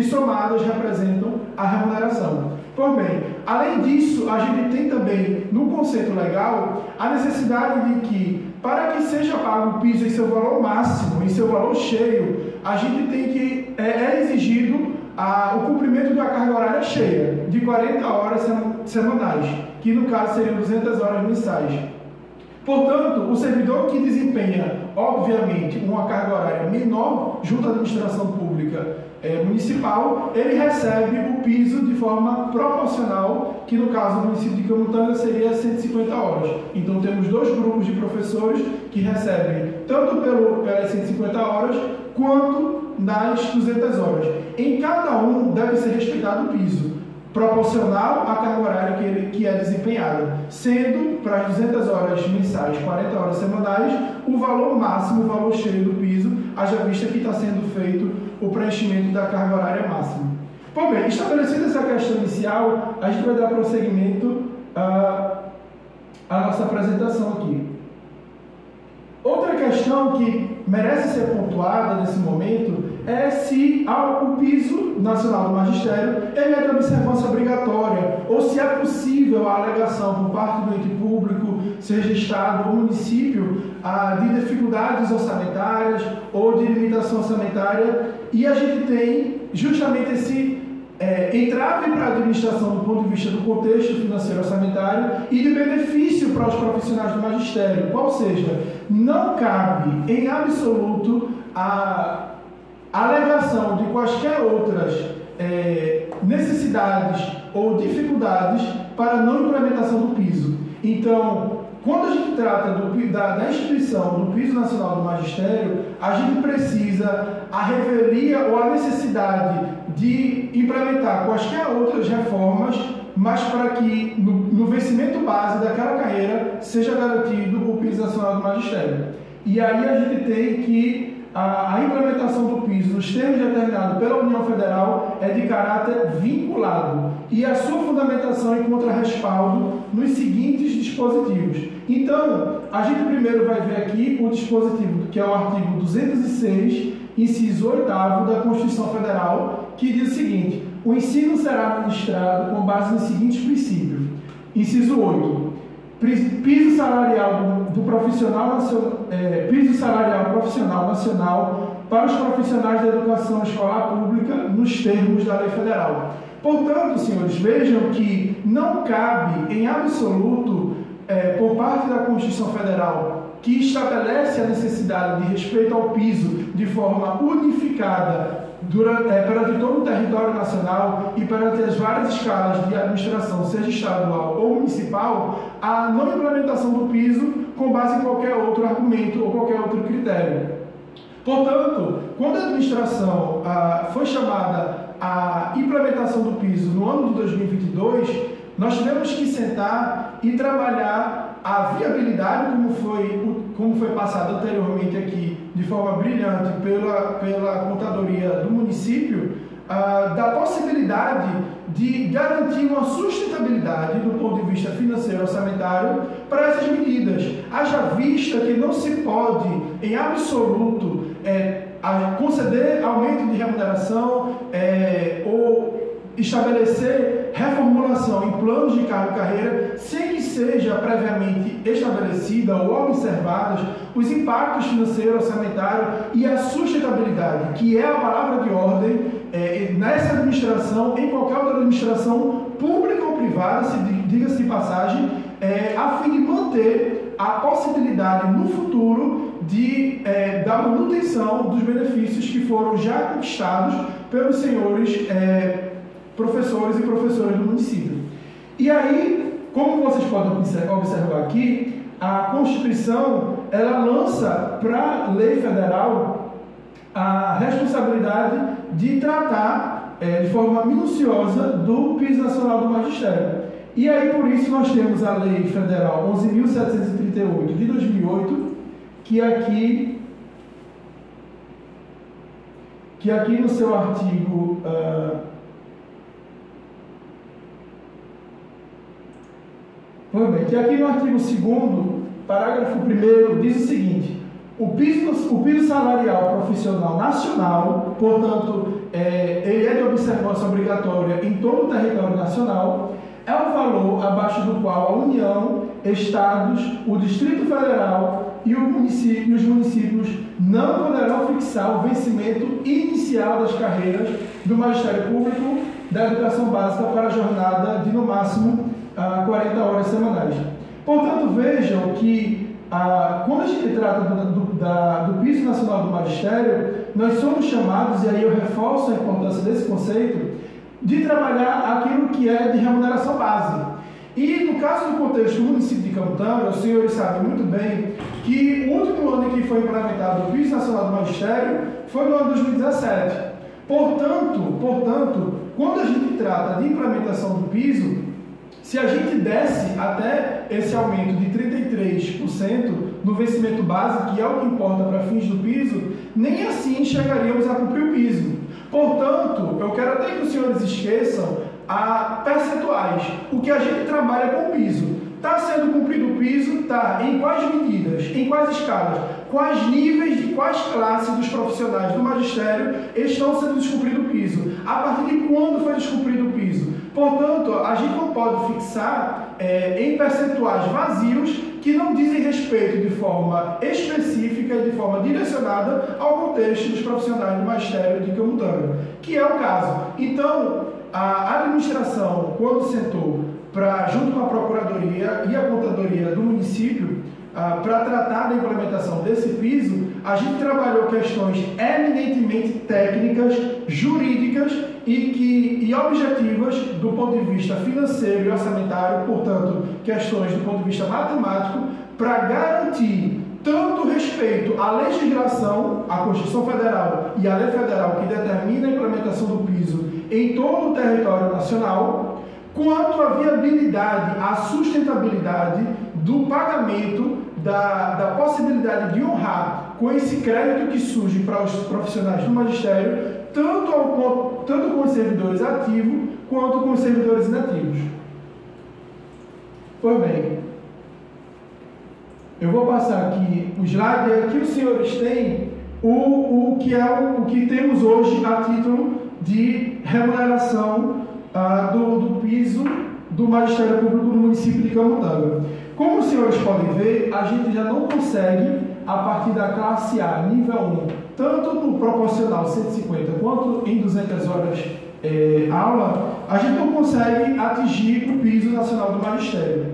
somadas representam a remuneração. Pois bem, além disso, a gente tem também, no conceito legal, a necessidade de que, para que seja pago o piso em seu valor máximo, em seu valor cheio, a gente tem que, exigido o cumprimento da carga horária cheia, de 40 horas semanais, que no caso seriam 200 horas mensais. Portanto, o servidor que desempenha, obviamente, uma carga horária menor junto à administração pública municipal, ele recebe o piso de forma proporcional, que no caso do município de Camutanga seria 150 horas. Então temos dois grupos de professores que recebem tanto pelas 150 horas quanto nas 200 horas. Em cada um deve ser respeitado o piso proporcional à carga horária que é desempenhada, sendo para as 200 horas mensais, 40 horas semanais, o valor máximo, o valor cheio do piso, haja vista que está sendo feito o preenchimento da carga horária máxima. Bom, bem, estabelecida essa questão inicial, a gente vai dar prosseguimento à nossa apresentação aqui. Outra questão que merece ser pontuada nesse momento é se o piso nacional do magistério ele é de observância obrigatória ou se é possível a alegação por parte do ente público, seja Estado ou município, de dificuldades orçamentárias ou de limitação orçamentária, e a gente tem justamente esse entrave para a administração do ponto de vista do contexto financeiro orçamentário e de benefício para os profissionais do magistério, qual seja, não cabe em absoluto a alegação de quaisquer outras necessidades ou dificuldades para a não implementação do piso. Então, quando a gente trata da instituição do Piso Nacional do Magistério, a gente precisa a revelia ou a necessidade de implementar quaisquer outras reformas, mas para que no vencimento base daquela carreira seja garantido o Piso Nacional do Magistério. E aí a gente tem que a implementação do piso nos termos determinados pela União Federal é de caráter vinculado e a sua fundamentação encontra respaldo nos seguintes dispositivos. Então, a gente primeiro vai ver aqui o dispositivo, que é o artigo 206, inciso 8º da Constituição Federal, que diz o seguinte: o ensino será administrado com base nos seguintes princípios. Inciso 8. Piso salarial do profissional piso salarial profissional nacional para os profissionais da educação escolar pública nos termos da lei federal. Portanto, senhores, vejam que não cabe em absoluto por parte da Constituição Federal, que estabelece a necessidade de respeito ao piso de forma unificada perante todo o território nacional e perante as várias escalas de administração, seja estadual ou municipal, a não implementação do piso com base em qualquer outro argumento ou qualquer outro critério. Portanto, quando a administração foi chamada à implementação do piso no ano de 2022, nós tivemos que sentar e trabalhar a viabilidade, como foi passado anteriormente aqui, de forma brilhante pela contadoria do município, da possibilidade de garantir uma sustentabilidade do ponto de vista financeiro orçamentário para essas medidas. Haja vista que não se pode, em absoluto, conceder aumento de remuneração ou estabelecer reformulação em planos de cargo e carreira sem que seja previamente estabelecida ou observadas os impactos financeiros, orçamentários e a sustentabilidade, que é a palavra de ordem nessa administração, em qualquer outra administração pública ou privada, diga-se de passagem, a fim de manter a possibilidade no futuro da manutenção dos benefícios que foram já conquistados pelos senhores professores e professoras do município. E aí, como vocês podem observar aqui, a Constituição, ela lança para a lei federal a responsabilidade de tratar de forma minuciosa do piso nacional do magistério. E aí, por isso, nós temos a Lei Federal 11.738 de 2008, que aqui no seu artigo... que aqui no artigo 2º, parágrafo 1º, diz o seguinte: o piso salarial profissional nacional, portanto, ele é de observância obrigatória em todo o território nacional, é o valor abaixo do qual a União, Estados, o Distrito Federal e os municípios não poderão fixar o vencimento inicial das carreiras do Magistério Público da Educação Básica para a jornada de, no máximo, 40 horas semanais. Portanto, vejam que quando a gente trata do piso nacional do magistério, nós somos chamados, e aí eu reforço a importância desse conceito, de trabalhar aquilo que é de remuneração base. E no caso do contexto do município de Camutanga, os senhores sabem muito bem que o último ano em que foi implementado o piso nacional do magistério foi no ano de 2017. Portanto, quando a gente trata de implementação do piso, se a gente desce até esse aumento de 33% no vencimento base, que é o que importa para fins do piso, nem assim chegaríamos a cumprir o piso. Portanto, eu quero até que os senhores esqueçam a percentuais. O que a gente trabalha com o piso. Está sendo cumprido o piso? Está. Em quais medidas? Em quais escalas? Quais níveis de quais classes dos profissionais do magistério estão sendo descumprido o piso? A partir de quando foi descumprido o piso? Portanto, a gente não pode fixar em percentuais vazios que não dizem respeito de forma específica e de forma direcionada ao contexto dos profissionais do magistério de Camutanga, que é o caso. Então, a administração, quando sentou junto com a Procuradoria e a Contadoria do município, para tratar da implementação desse piso, a gente trabalhou questões eminentemente técnicas, jurídicas e objetivas do ponto de vista financeiro e orçamentário, portanto, questões do ponto de vista matemático, para garantir tanto respeito à legislação, à Constituição Federal e à Lei Federal que determina a implementação do piso em todo o território nacional, quanto à viabilidade, à sustentabilidade do pagamento da possibilidade de honrar com esse crédito que surge para os profissionais do magistério, tanto com os servidores ativos quanto com os servidores inativos. Pois bem, eu vou passar aqui o slide, e aqui os senhores têm o que temos hoje a título de remuneração do piso do Magistério Público do município de Camutanga. Como os senhores podem ver, a gente já não consegue, a partir da classe A, nível 1, tanto no proporcional 150 quanto em 200 horas aula, a gente não consegue atingir o piso nacional do magistério.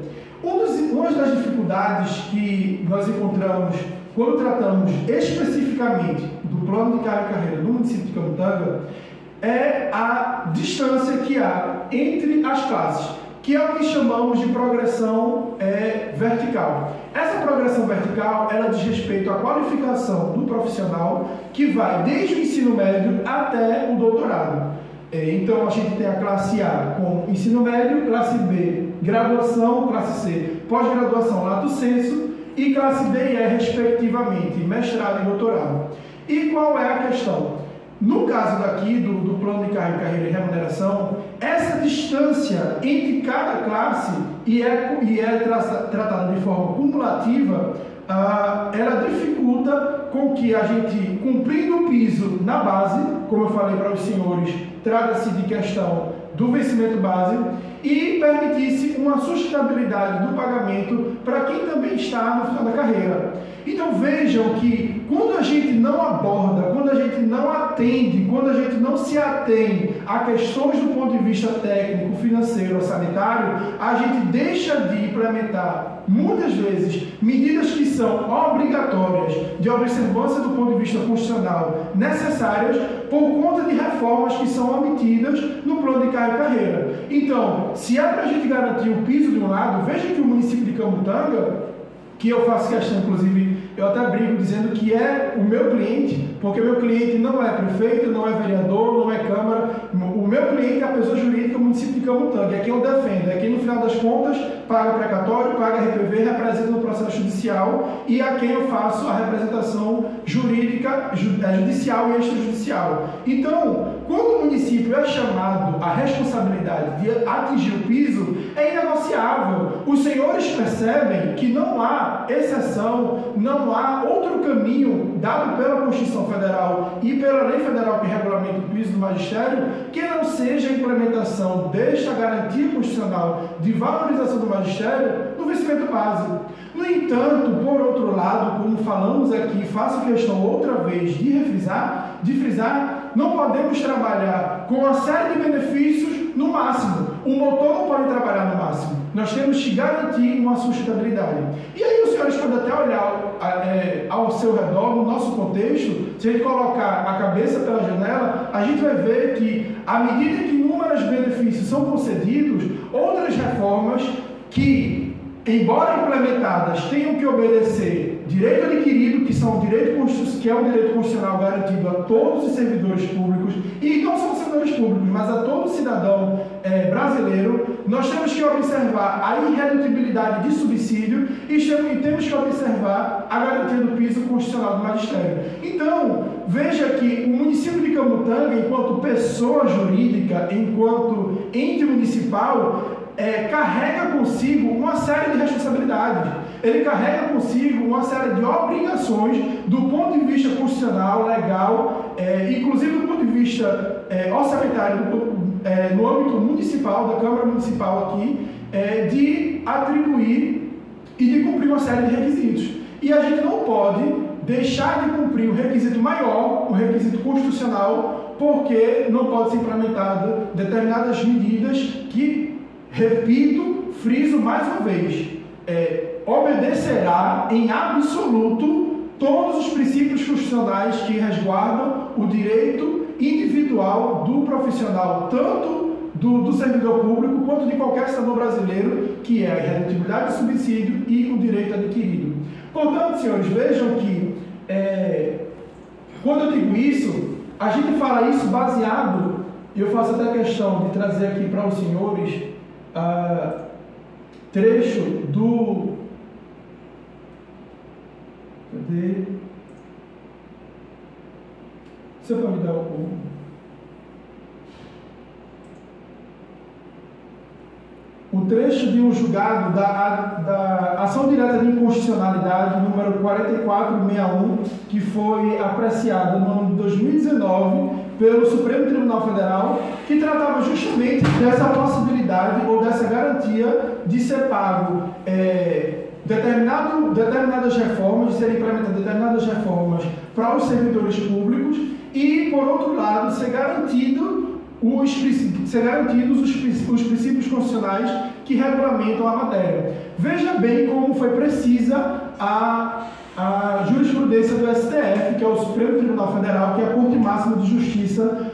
Uma das dificuldades que nós encontramos quando tratamos especificamente do plano de carga e carreira do município de Camutanga é a distância que há entre as classes, que é o que chamamos de progressão vertical. Essa progressão vertical, ela diz respeito à qualificação do profissional, que vai desde o ensino médio até o doutorado. Então, a gente tem a classe A com ensino médio, classe B, graduação, classe C, pós-graduação, lato sensu, e classe D e E, respectivamente, mestrado e doutorado. E qual é a questão? No caso daqui, do plano de carga, carreira e remuneração, essa distância entre cada classe, e é tratada de forma cumulativa, ela dificulta com que a gente, cumprindo o piso na base, como eu falei para os senhores, trata-se de questão do vencimento base, e permitisse uma sustentabilidade do pagamento para quem também está no final da carreira. Então vejam que quando a gente não aborda, quando a gente não atende, quando a gente não se atém a questões do ponto de vista técnico, financeiro ou sanitário, a gente deixa de implementar, muitas vezes, medidas que são obrigatórias de observância do ponto de vista constitucional necessárias por conta de reformas que são omitidas no plano de carreira. Então, se é para a gente garantir o piso de um lado, veja que o município de Camutanga, que eu faço questão, inclusive, eu até brigo dizendo que é o meu cliente, porque o meu cliente não é prefeito, não é vereador, não é Câmara, o meu cliente é a pessoa jurídica do município de Camutanga, é quem eu defendo, é quem no final das contas paga precatório, paga RPV, representa no processo judicial e a quem eu faço a representação jurídica, judicial e extrajudicial. Então, quando o município é chamado à responsabilidade de atingir o piso, é inegociável. Os senhores percebem que não há exceção, não há outro caminho dado pela Constituição Federal e pela Lei Federal que regulamenta o piso do magistério que não seja a implementação desta garantia constitucional de valorização do magistério no vencimento básico. No entanto, por outro lado, como falamos aqui, faço questão outra vez de frisar, não podemos trabalhar com uma série de benefícios no máximo. O motor não pode trabalhar no máximo. Nós temos que garantir uma sustentabilidade. E aí os senhores podem até olhar ao seu redor, no nosso contexto, se a gente colocar a cabeça pela janela, a gente vai ver que, à medida que inúmeros benefícios são concedidos, outras reformas que, embora implementadas, tenham que obedecer direito adquirido, que é um direito constitucional garantido a todos os servidores públicos, e não só os servidores públicos, mas a todo cidadão brasileiro, nós temos que observar a irredutibilidade de subsídio e temos que observar a garantia do piso constitucional do magistério. Então, veja que o município de Camutanga, enquanto pessoa jurídica, enquanto ente municipal, carrega consigo uma série de responsabilidades. Ele carrega consigo uma série de obrigações do ponto de vista constitucional, legal, inclusive do ponto de vista orçamentário, no âmbito municipal, da Câmara Municipal aqui, de atribuir e de cumprir uma série de requisitos. E a gente não pode deixar de cumprir o requisito maior, o requisito constitucional, porque não pode ser implementada determinadas medidas que, repito, friso mais uma vez, obedecerá em absoluto todos os princípios constitucionais que resguardam o direito individual do profissional, tanto do servidor público quanto de qualquer cidadão brasileiro, que é a irredutibilidade do subsídio e o direito adquirido. Portanto, senhores, vejam que quando eu digo isso, a gente fala isso baseado, e eu faço até questão de trazer aqui para os senhores trecho do... Cadê? Você pode me dar o trecho de um julgado da ação direta de inconstitucionalidade número 4461, que foi apreciada no ano de 2019 pelo Supremo Tribunal Federal, que tratava justamente dessa possibilidade ou dessa garantia de ser pago determinadas reformas, de serem implementadas determinadas reformas para os servidores públicos e, por outro lado, ser garantidos os princípios constitucionais que regulamentam a matéria. Veja bem como foi precisa a jurisprudência do STF, que é o Supremo Tribunal Federal, que é a Corte Máxima de Justiça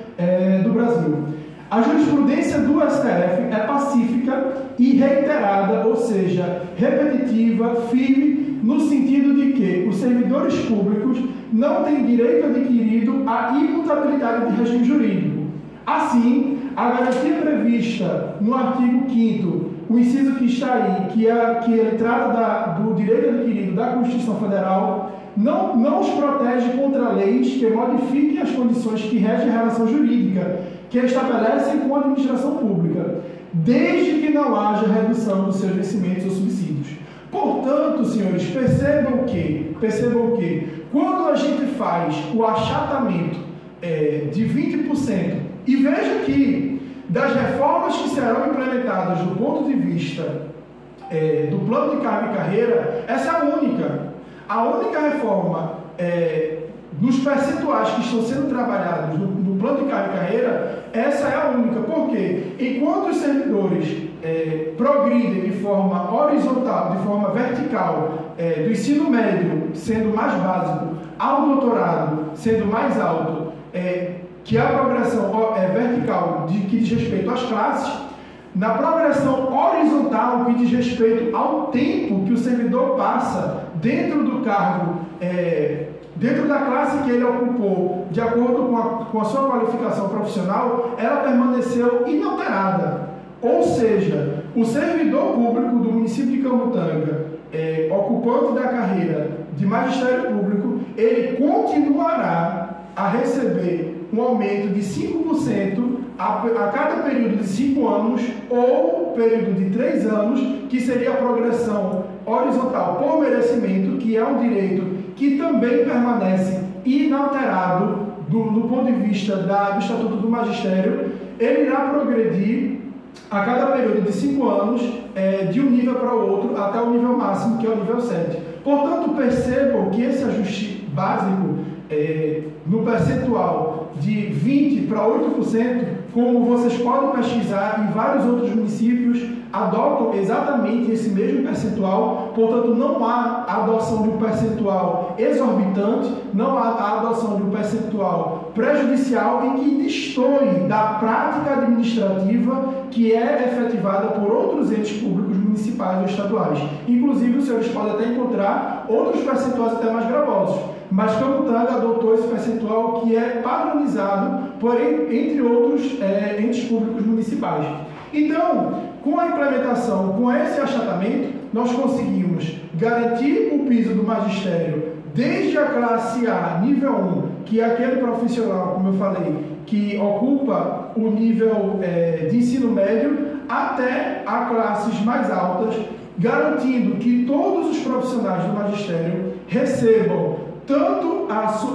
do Brasil. A jurisprudência do STF é pacífica e reiterada, ou seja, repetitiva, firme, no sentido de que os servidores públicos não têm direito adquirido à imutabilidade de regime jurídico. Assim, a garantia prevista no artigo 5º, o inciso que está aí, que ele trata do direito adquirido da Constituição Federal, não os protege contra leis que modifiquem as condições que regem a relação jurídica, que estabelecem com a administração pública, desde que não haja redução dos seus vencimentos ou subsídios. Portanto, senhores, percebam que quando a gente faz o achatamento de 20%, e veja que das reformas que serão implementadas do ponto de vista do plano de cargo e carreira, essa é a única. A única reforma nos percentuais que estão sendo trabalhados no plano de cargo e carreira, essa é a única. Por quê? Enquanto os servidores progridem de forma horizontal, de forma vertical, do ensino médio sendo mais básico ao doutorado sendo mais alto, que a progressão vertical que diz respeito às classes, na progressão horizontal que diz respeito ao tempo que o servidor passa dentro do cargo, dentro da classe que ele ocupou, de acordo com a sua qualificação profissional, ela permaneceu inalterada. Ou seja, o servidor público do município de Camutanga, ocupante da carreira de magistério público, ele continuará a receber um aumento de 5% a cada período de 5 anos ou período de 3 anos, que seria a progressão horizontal por merecimento, que é um direito que também permanece inalterado do ponto de vista do Estatuto do Magistério. Ele irá progredir a cada período de 5 anos, de um nível para o outro, até o nível máximo, que é o nível 7. Portanto, percebam que esse ajuste básico, no percentual de 20% para 8%, como vocês podem pesquisar, em vários outros municípios adotam exatamente esse mesmo percentual. Portanto, não há adoção de um percentual exorbitante, não há a adoção de um percentual prejudicial em que destoe da prática administrativa que é efetivada por outros entes públicos municipais ou estaduais. Inclusive, os senhores podem até encontrar outros percentuais até mais gravosos, mas Camutanga adotou esse percentual que é padronizado entre outros entes públicos municipais. Então, com a implementação, com esse achatamento, nós conseguimos garantir o piso do magistério desde a classe A, nível 1, que é aquele profissional, como eu falei, que ocupa o nível de ensino médio, até a classes mais altas, garantindo que todos os profissionais do magistério recebam tanto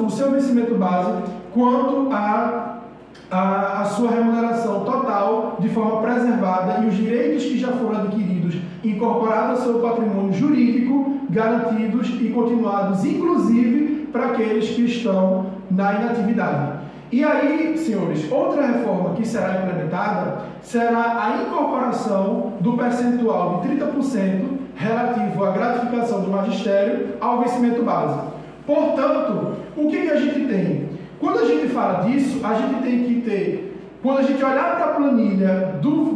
o seu vencimento base quanto a sua remuneração total de forma preservada e os direitos que já foram adquiridos incorporados ao seu patrimônio jurídico garantidos e continuados, inclusive para aqueles que estão na inatividade. E aí, senhores, outra reforma que será implementada será a incorporação do percentual de 30% relativo à gratificação do magistério ao vencimento base. Portanto, o que a gente tem? Quando a gente fala disso, a gente tem que ter, quando a gente olhar para a planilha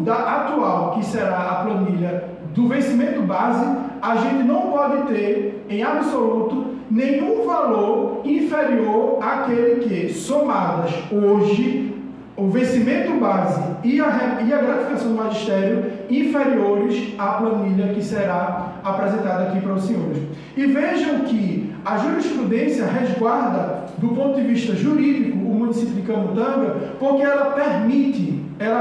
atual, que será a planilha do vencimento base, a gente não pode ter, em absoluto, nenhum valor inferior àquele que, somadas hoje, o vencimento base e a gratificação do magistério inferiores à planilha que será apresentada aqui para os senhores. E vejam que a jurisprudência resguarda, do ponto de vista jurídico, o município de Camutanga, porque ela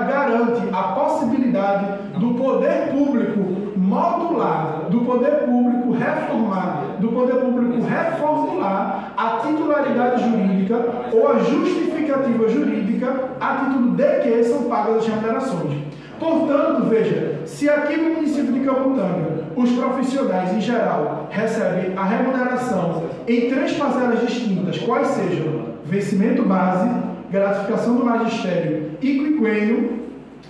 garante a possibilidade do poder público modular, do poder público reformar, do poder público reformular a titularidade jurídica ou a justificativa jurídica a título de que são pagas as remunerações. Portanto, veja, se aqui no município de Camutanga os profissionais em geral recebem a remuneração em 3 parcelas distintas, quais sejam vencimento base, gratificação do magistério e quinquênio,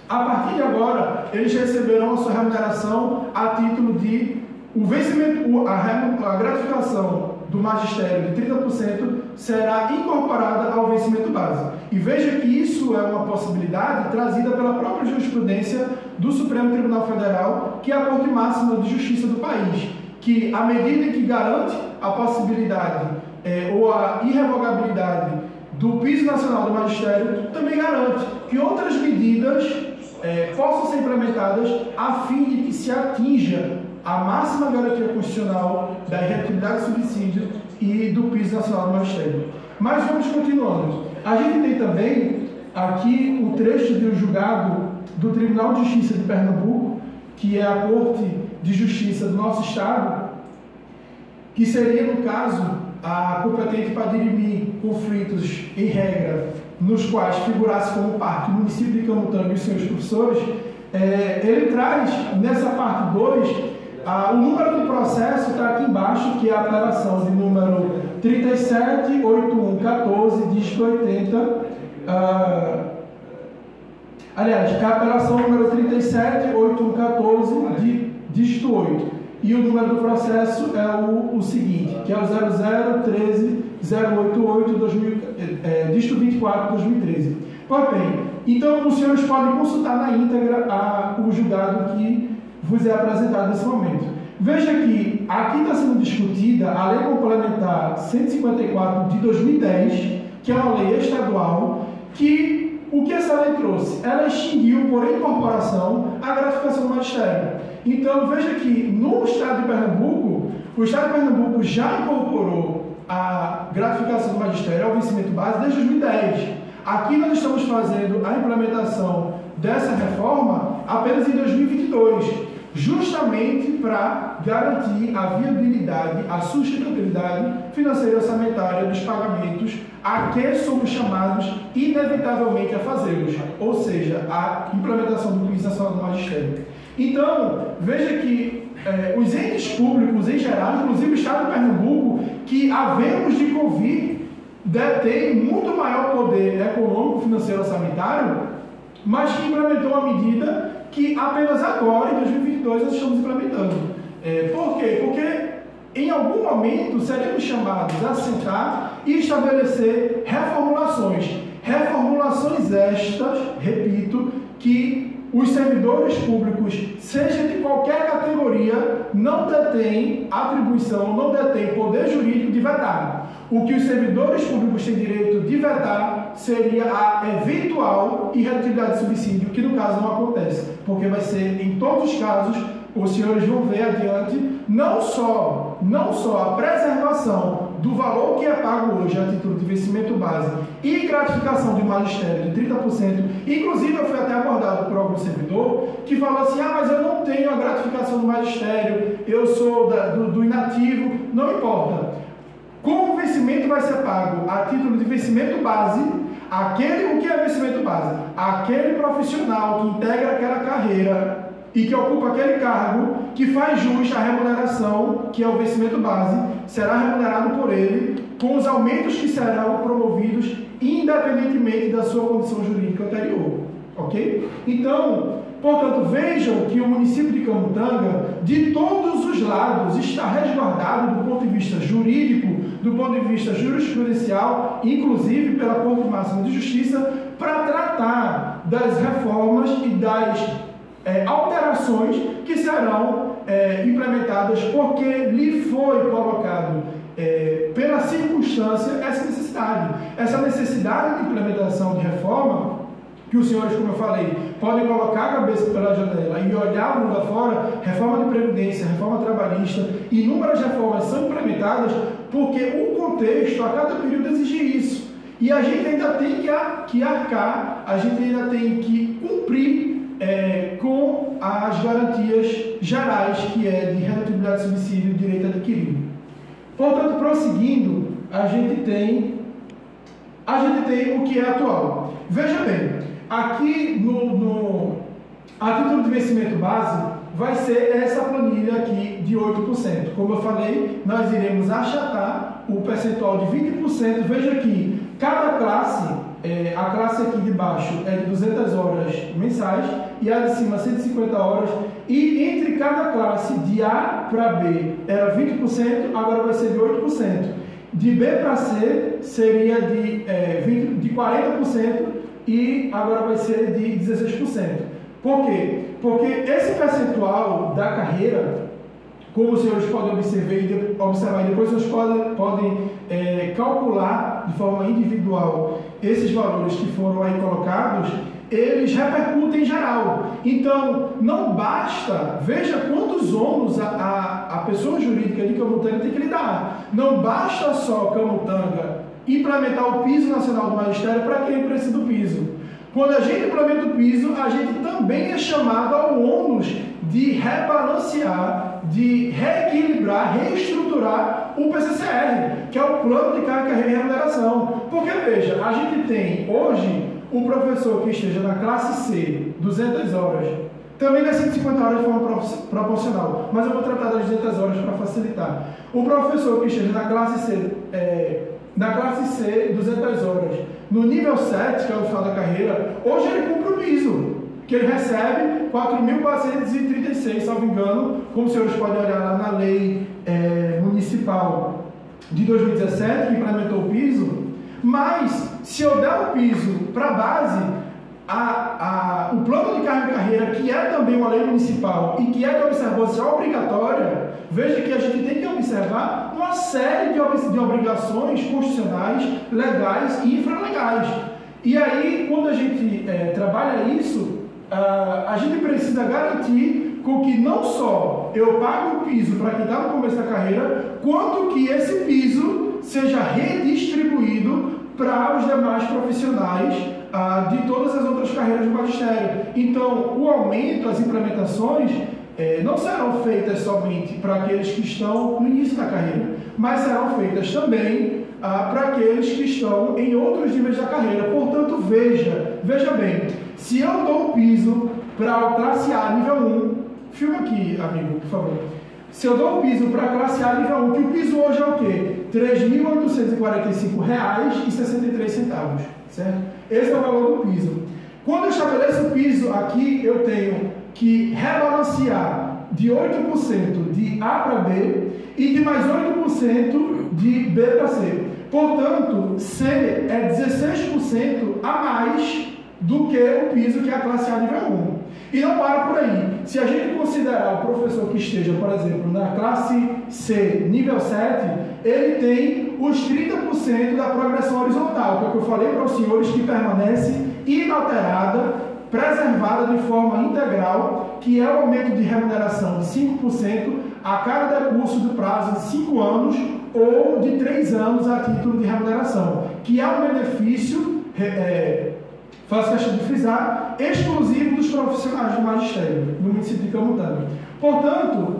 a partir de agora eles receberão a sua remuneração a título de o vencimento, a gratificação do magistério de 30% será incorporada ao vencimento base. E veja que isso é uma possibilidade trazida pela própria jurisprudência do Supremo Tribunal Federal, que é a Corte Máxima de Justiça do país, que, à medida que garante a possibilidade ou a irrevogabilidade do piso nacional do magistério, também garante que outras medidas possam ser implementadas a fim de que se atinja a máxima garantia constitucional da irretutibilidade do subsídio e do piso nacional do magistério. Mas vamos continuando. A gente tem também aqui o trecho de um julgado do Tribunal de Justiça de Pernambuco, que é a Corte de Justiça do nosso Estado, que seria, no caso, a competente para dirimir conflitos em regra, nos quais figurasse como parte o município de Camutanga e os seus professores, ele traz, nessa parte 2, o número do processo está aqui embaixo, que é a apelação de número 378114, dígito 80, aliás, é a apelação número 378114, dígito 8. E o número do processo é o seguinte, que é o 0013088, dígito 24 de 2013. Pois bem, então os senhores podem consultar na íntegra o julgado que vos é apresentado nesse momento. Veja que aqui está sendo discutida a Lei Complementar 154 de 2010, que é uma lei estadual, que o que essa lei trouxe? Ela extinguiu por incorporação a gratificação do magistério. Então veja que no estado de Pernambuco, o estado de Pernambuco já incorporou a gratificação do magistério ao vencimento base desde 2010. Aqui nós estamos fazendo a implementação dessa reforma apenas em 2022, justamente para garantir a viabilidade, a sustentabilidade financeira e orçamentária dos pagamentos a que somos chamados inevitavelmente a fazê-los, ou seja, a implementação do PIS nacional do magistério. Então, veja que os entes públicos em geral, inclusive o Estado de Pernambuco, que havemos de convir, detém muito maior poder econômico, financeiro e orçamentário, mas que implementou uma medida que apenas agora, em 2022, nós estamos implementando. Por quê? Porque em algum momento seremos chamados a sentar e estabelecer reformulações. Reformulações estas, repito, que os servidores públicos, seja de qualquer categoria, não detêm atribuição, não detêm poder jurídico de vetar. O que os servidores públicos têm direito de vetar seria a eventual irredutibilidade de subsídio, que no caso não acontece, porque vai ser em todos os casos, os senhores vão ver adiante, não só a preservação do valor que é pago hoje a título de vencimento base e gratificação de magistério de 30%, inclusive eu fui até abordado por algum servidor que falou assim, mas eu não tenho a gratificação do magistério, eu sou do inativo, não importa. Como o vencimento vai ser pago a título de vencimento base, o que é vencimento base? Aquele profissional que integra aquela carreira e que ocupa aquele cargo, que faz jus à remuneração, que é o vencimento base, será remunerado por ele, com os aumentos que serão promovidos, independentemente da sua condição jurídica anterior. Ok? Então, portanto, vejam que o município de Camutanga, de todos os lados, está resguardado do ponto de vista jurídico, do ponto de vista jurisprudencial, inclusive pela Corte Máxima de Justiça, para tratar das reformas e das alterações que serão implementadas, porque lhe foi colocado pela circunstância essa necessidade de implementação de reforma, que os senhores, como eu falei, podem colocar a cabeça pela janela e olhar o mundo afora. Reforma de previdência, reforma trabalhista, inúmeras reformas são implementadas porque o contexto a cada período exige isso, e a gente ainda tem que arcar, a gente ainda tem que cumprir com as garantias gerais, que é de redutibilidade de subsídio e direito adquirido. Portanto, prosseguindo, a gente tem o que é atual. Veja bem, aqui a título de vencimento base vai ser essa planilha aqui de 8%. Como eu falei, nós iremos achatar o percentual de 20%. Veja que cada classe, a classe aqui de baixo é de 200 horas mensais e a de cima 150 horas, e entre cada classe de A para B era 20%, agora vai ser de 8%. De B para C seria de 40% e agora vai ser de 16%. Por quê? Porque esse percentual da carreira, como os senhores podem observar e depois vocês podem calcular de forma individual esses valores que foram aí colocados, eles repercutem em geral. Então, não basta, veja quantos ônus a pessoa jurídica de Camutanga tem que lidar. Não basta só Camutanga implementar o piso nacional do magistério para quem precisa do piso. Quando a gente implementa o piso, a gente também é chamado ao ônus de rebalancear, de reequilibrar, reestruturar o PCCR, que é o Plano de Carga, Carreira e Remuneração. Porque, veja, a gente tem hoje o professor que esteja na classe C, 200 horas, também não é 150 horas de forma proporcional, mas eu vou tratar das 200 horas para facilitar. O professor que esteja na classe C, 200 horas, no nível 7, que é o final da carreira, hoje ele cumpre o piso, que ele recebe 4.436, salvo engano, como os senhores podem olhar lá na lei municipal de 2017, que implementou o piso. Mas, se eu der o piso para a base, o plano de carga e carreira, que é também uma lei municipal e que é de observância obrigatória, veja que a gente tem que observar uma série de obrigações constitucionais, legais e infralegais. E aí, quando a gente trabalha isso, a gente precisa garantir com que não só eu pague o piso para quem está no começo da carreira, quanto que esse piso seja redistribuído para os demais profissionais de todas as outras carreiras do magistério. Então, o aumento, as implementações, não serão feitas somente para aqueles que estão no início da carreira, mas serão feitas também para aqueles que estão em outros níveis da carreira. Portanto, veja bem, se eu dou o piso para a classe A nível 1, filma aqui, amigo, por favor. Se eu dou o piso para a classe A nível 1, que o piso hoje é o quê? R$ 3.845,63, certo? Esse é o valor do piso. Quando eu estabeleço o piso aqui, eu tenho que rebalancear de 8% de A para B e de mais 8% de B para C. Portanto, C é 16% a mais do que o piso que é a classe A nível 1. E não para por aí. Se a gente considerar o professor que esteja, por exemplo, na classe C, nível 7, ele tem os 30% da progressão horizontal, que é o que eu falei para os senhores, que permanece inalterada, preservada de forma integral, que é o aumento de remuneração de 5% a cada decurso do prazo de 5 anos ou de 3 anos a título de remuneração, que é um benefício, faço questão de frisar, exclusivo dos profissionais do magistério, no município de Camutanga. Portanto,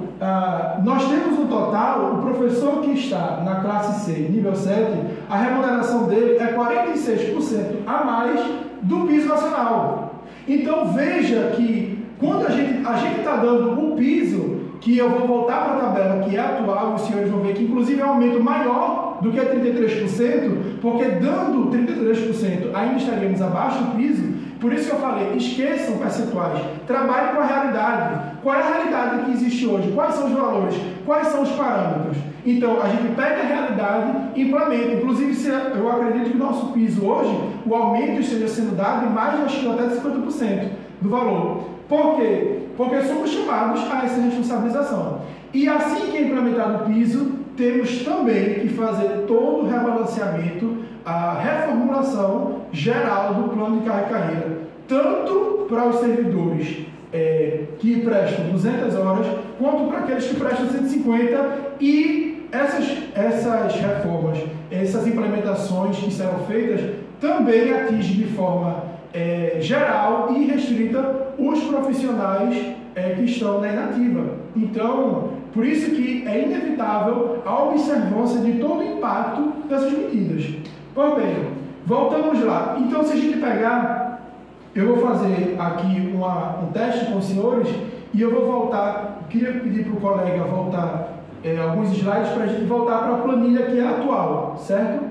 nós temos um total, o professor que está na classe C, nível 7, a remuneração dele é 46% a mais do piso nacional. Então, veja que quando a gente está dando o piso, que eu vou voltar para a tabela que é atual, e os senhores vão ver que inclusive é um aumento maior do que 33%, porque dando 33% ainda estaríamos abaixo do piso. Por isso que eu falei, esqueçam percentuais, trabalhem com a realidade. Qual é a realidade que existe hoje? Quais são os valores? Quais são os parâmetros? Então, a gente pega a realidade e implementa. Inclusive, eu acredito que o nosso piso hoje, o aumento esteja sendo dado em mais, acho que até 50% do valor. Por quê? Porque somos chamados a essa responsabilização. E assim que é implementado o piso, temos também que fazer todo o rebalanceamento, a reformulação geral do plano de carga e carreira, tanto para os servidores que prestam 200 horas, quanto para aqueles que prestam 150, e essas reformas, essas implementações que serão feitas, também atingem de forma geral e restrita os profissionais que estão na inativa. Então, por isso que é inevitável a observância de todo o impacto dessas medidas. Pois bem, voltamos lá. Então, se a gente pegar, eu vou fazer aqui um teste com os senhores e eu vou voltar, queria pedir para o colega voltar alguns slides para a gente voltar para a planilha que é atual, certo?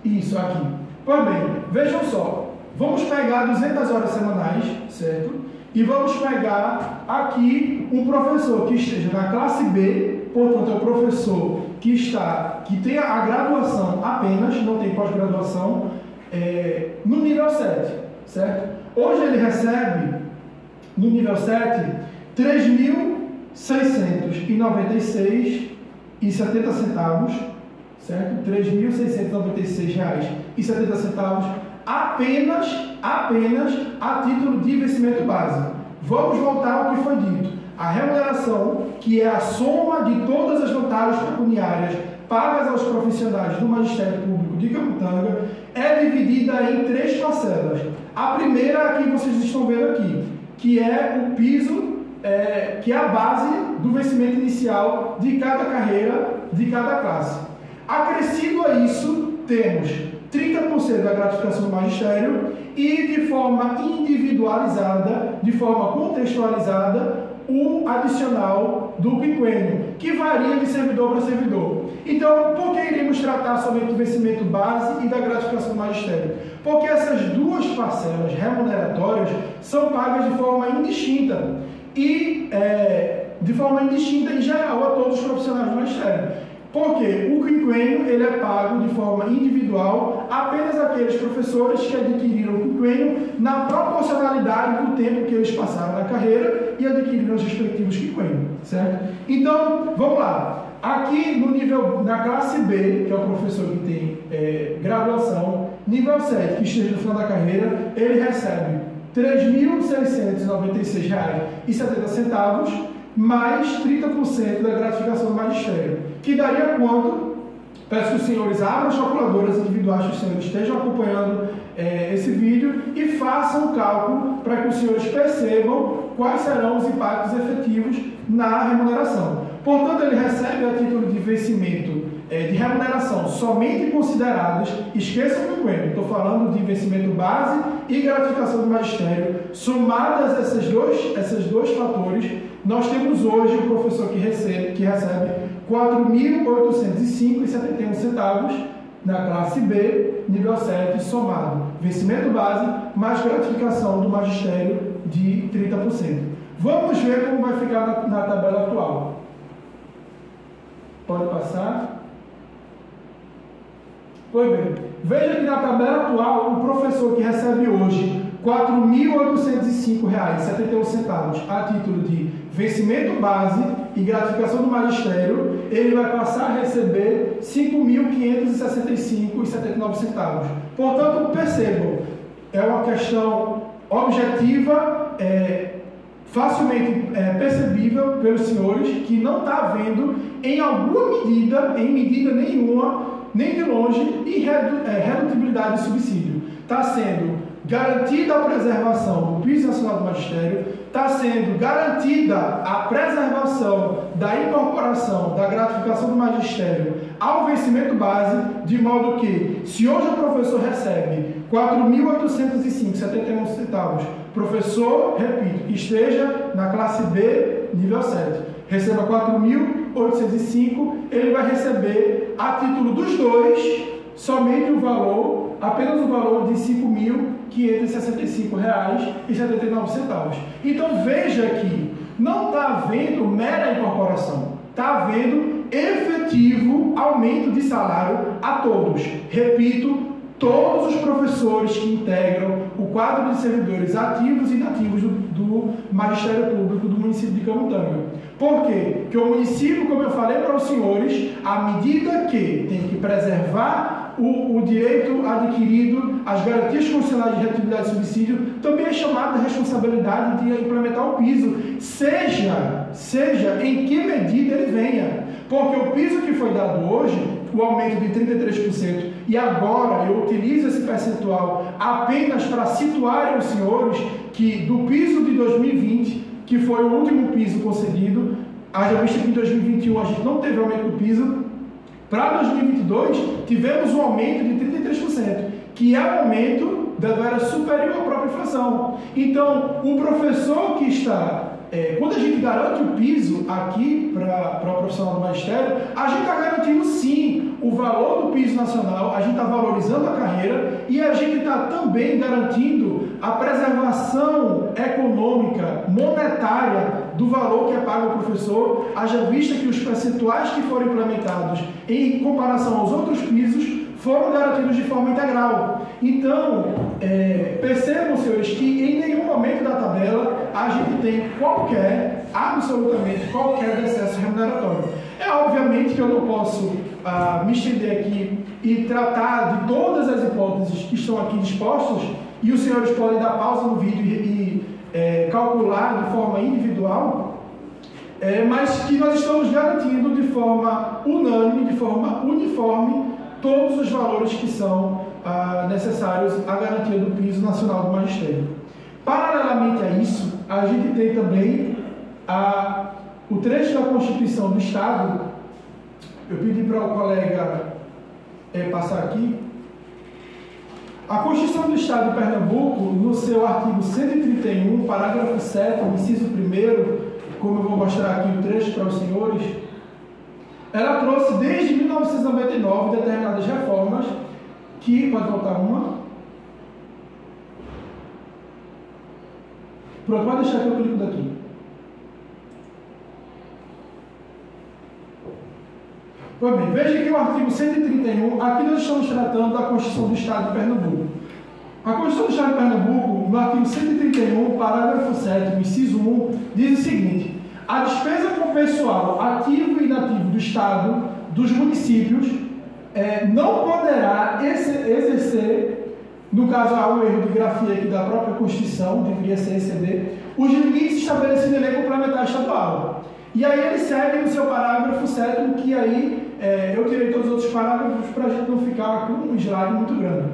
Isso, aqui. Pois bem, vejam só, vamos pegar 200 horas semanais, certo? E vamos pegar aqui um professor que esteja na classe B, portanto é o professor que tem a graduação apenas, não tem pós-graduação, no nível 7, certo? Hoje ele recebe, no nível 7, R$ 3.696,70, certo? R$ 3.696,70 apenas a título de investimento básico. Vamos voltar ao que foi dito. A remuneração, que é a soma de todas as vantagens pecuniárias pagas aos profissionais do Magistério Público de Camutanga, é dividida em 3 parcelas. A primeira é a que vocês estão vendo aqui, que é o piso, que é a base do vencimento inicial de cada carreira, de cada classe. Acrescido a isso, temos 30% da gratificação do magistério e de forma individualizada, de forma contextualizada, o adicional do quinquênio, que varia de servidor para servidor. Então, por que iremos tratar somente do vencimento base e da gratificação do magistério? Porque essas duas parcelas remuneratórias são pagas de forma indistinta e de forma indistinta em geral a todos os profissionais do magistério. Porque o quinquênio ele é pago de forma individual apenas àqueles professores que adquiriram o quinquênio na proporcionalidade do tempo que eles passaram na carreira e adquiriram os respectivos quinquênios, certo? Então, vamos lá. Aqui no nível, na classe B, que é o professor que tem graduação, nível 7, que esteja no final da carreira, ele recebe R$ 3.696,70 mais 30% da gratificação do magistério, que daria quanto? Peço que os senhores abram as calculadoras individuais, que os senhores estejam acompanhando esse vídeo e façam o cálculo para que os senhores percebam quais serão os impactos efetivos na remuneração. Portanto, ele recebe a título de vencimento de remuneração somente consideradas, esqueçam o quinquênio, estou falando de vencimento base e gratificação do magistério, somadas esses dois fatores, nós temos hoje um professor que recebe R$ 4.805,71 na classe B, nível 7, somado vencimento base mais gratificação do magistério de 30%. Vamos ver como vai ficar na tabela atual. Pode passar. Pois bem, veja que na tabela atual, o professor que recebe hoje R$ 4.805,71 a título de vencimento base e gratificação do magistério, ele vai passar a receber R$ 5.565,79. Portanto, percebam, é uma questão objetiva, facilmente percebível pelos senhores, que não está havendo, em alguma medida, em medida nenhuma, nem de longe, redutibilidade de subsídio. Está sendo garantida a preservação do piso nacional do magistério, está sendo garantida a preservação da incorporação da gratificação do magistério ao vencimento base, de modo que, se hoje o professor recebe R$ 4.805,71, professor, repito, que esteja na classe B, nível 7, receba R$ 4.805, ele vai receber, a título dos dois, somente o valor, apenas o valor de R$ 5.565,79. Então veja que não está havendo mera incorporação, está havendo efetivo aumento de salário a todos. Repito, todos os professores que integram o quadro de servidores ativos e inativos do Magistério Público do município de Camutanga. Por quê? Porque o município, como eu falei para os senhores, à medida que tem que preservar o direito adquirido, as garantias constitucionais de redutibilidade de subsídio, também é chamado de responsabilidade de implementar o piso, seja em que medida ele venha. Porque o piso que foi dado hoje, o aumento de 33%, e agora eu utilizo esse percentual apenas para situarem os senhores que do piso de 2020, que foi o último piso concedido, haja vista que em 2021 a gente não teve aumento do piso, para 2022 tivemos um aumento de 33%, que é um aumento era superior à própria inflação. Então, o professor que está... quando a gente garante o piso aqui para o profissional do magistério, a gente está garantindo sim o valor do piso nacional, a gente está valorizando a carreira e a gente está também garantindo a preservação econômica, monetária do valor que é pago ao professor, haja vista que os percentuais que foram implementados em comparação aos outros pisos foram garantidos de forma integral. Então, percebam, senhores, que em nenhum momento da tabela a gente tem absolutamente qualquer excesso remuneratório. Obviamente que eu não posso me estender aqui e tratar de todas as hipóteses que estão aqui dispostas, e os senhores podem dar pausa no vídeo e calcular de forma individual, mas que nós estamos garantindo de forma unânime, de forma uniforme, todos os valores que são necessários à garantia do piso nacional do magistério. Paralelamente a isso, a gente tem também o trecho da Constituição do Estado. Eu pedi para o colega passar aqui. A Constituição do Estado de Pernambuco, no seu artigo 131, parágrafo 7º, inciso 1º, como eu vou mostrar aqui o trecho para os senhores, ela trouxe desde 1999 determinadas reformas que, pode voltar uma. Pronto, pode deixar que eu clico daqui. Pois bem, veja aqui o artigo 131, aqui nós estamos tratando da Constituição do Estado de Pernambuco. A Constituição do Estado de Pernambuco, no artigo 131, parágrafo 7º, inciso 1, diz o seguinte: a despesa com pessoal ativo e inativo do Estado, dos municípios, não poderá exercer, no caso há um erro de grafia aqui da própria Constituição, deveria ser exceder, os limites estabelecidos em lei complementar estadual. E aí ele segue no seu parágrafo 7º, que aí eu tirei todos os outros parágrafos para a gente não ficar com um slide muito grande.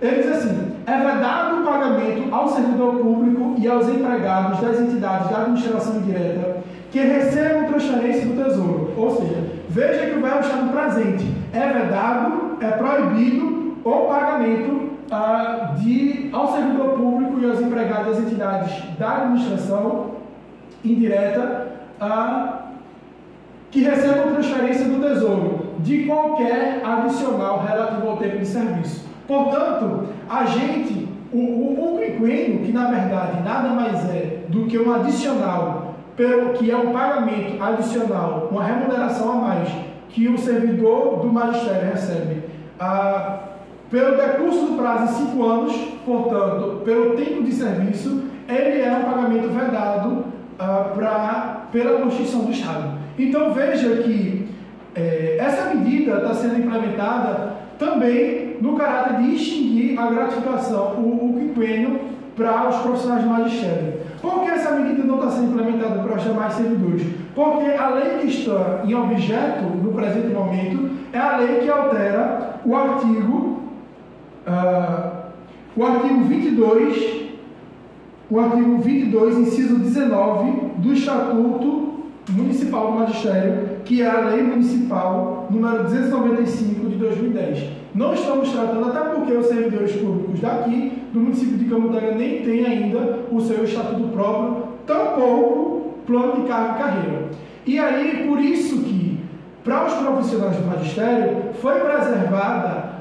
Ele diz assim: é vedado o pagamento ao servidor público e aos empregados das entidades da administração indireta que recebam transferência do Tesouro. Ou seja, veja que o verbo está no presente. É vedado, é proibido o pagamento ao servidor público e aos empregados das entidades da administração indireta que recebam transferência do Tesouro de qualquer adicional relativo ao tempo de serviço. Portanto, o quinquênio, que na verdade nada mais é do que um adicional, que é um pagamento adicional, uma remuneração a mais que o servidor do magistério recebe pelo decurso do prazo de 5 anos, portanto, pelo tempo de serviço, ele é um pagamento vedado pela Constituição do Estado. Então veja que essa medida está sendo implementada também no caráter de extinguir a gratificação, o quinquênio, para os profissionais do magistério. Por que essa medida não está sendo implementada para os demais servidores? Porque a lei que está em objeto no presente momento é a lei que altera o artigo 22, inciso 19 do Estatuto Municipal do Magistério, que é a Lei Municipal número 295 de 2010. Não estamos tratando, até porque os servidores públicos daqui, do município de Camutanga, nem tem ainda o seu estatuto próprio, tampouco plano de cargo e carreira. E aí, por isso que, para os profissionais do magistério, foi preservada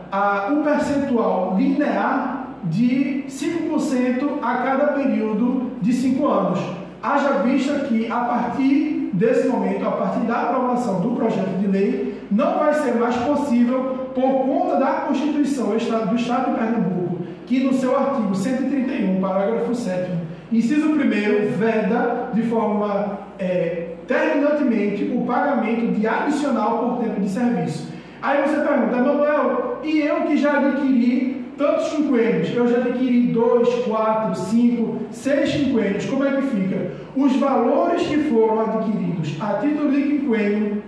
o percentual linear de 5% a cada período de 5 anos. Haja vista que, a partir desse momento, a partir da aprovação do projeto de lei, não vai ser mais possível, por conta da Constituição do Estado de Pernambuco, que no seu artigo 131, parágrafo 7º, inciso 1º, veda de forma terminantemente o pagamento de adicional por tempo de serviço. Aí você pergunta: Manuel, e eu que já adquiri tantos quinquênios, eu já adquiri 2, 4, 5, 6 quinquênios, como é que fica? Os valores que foram adquiridos a título de quinquênio,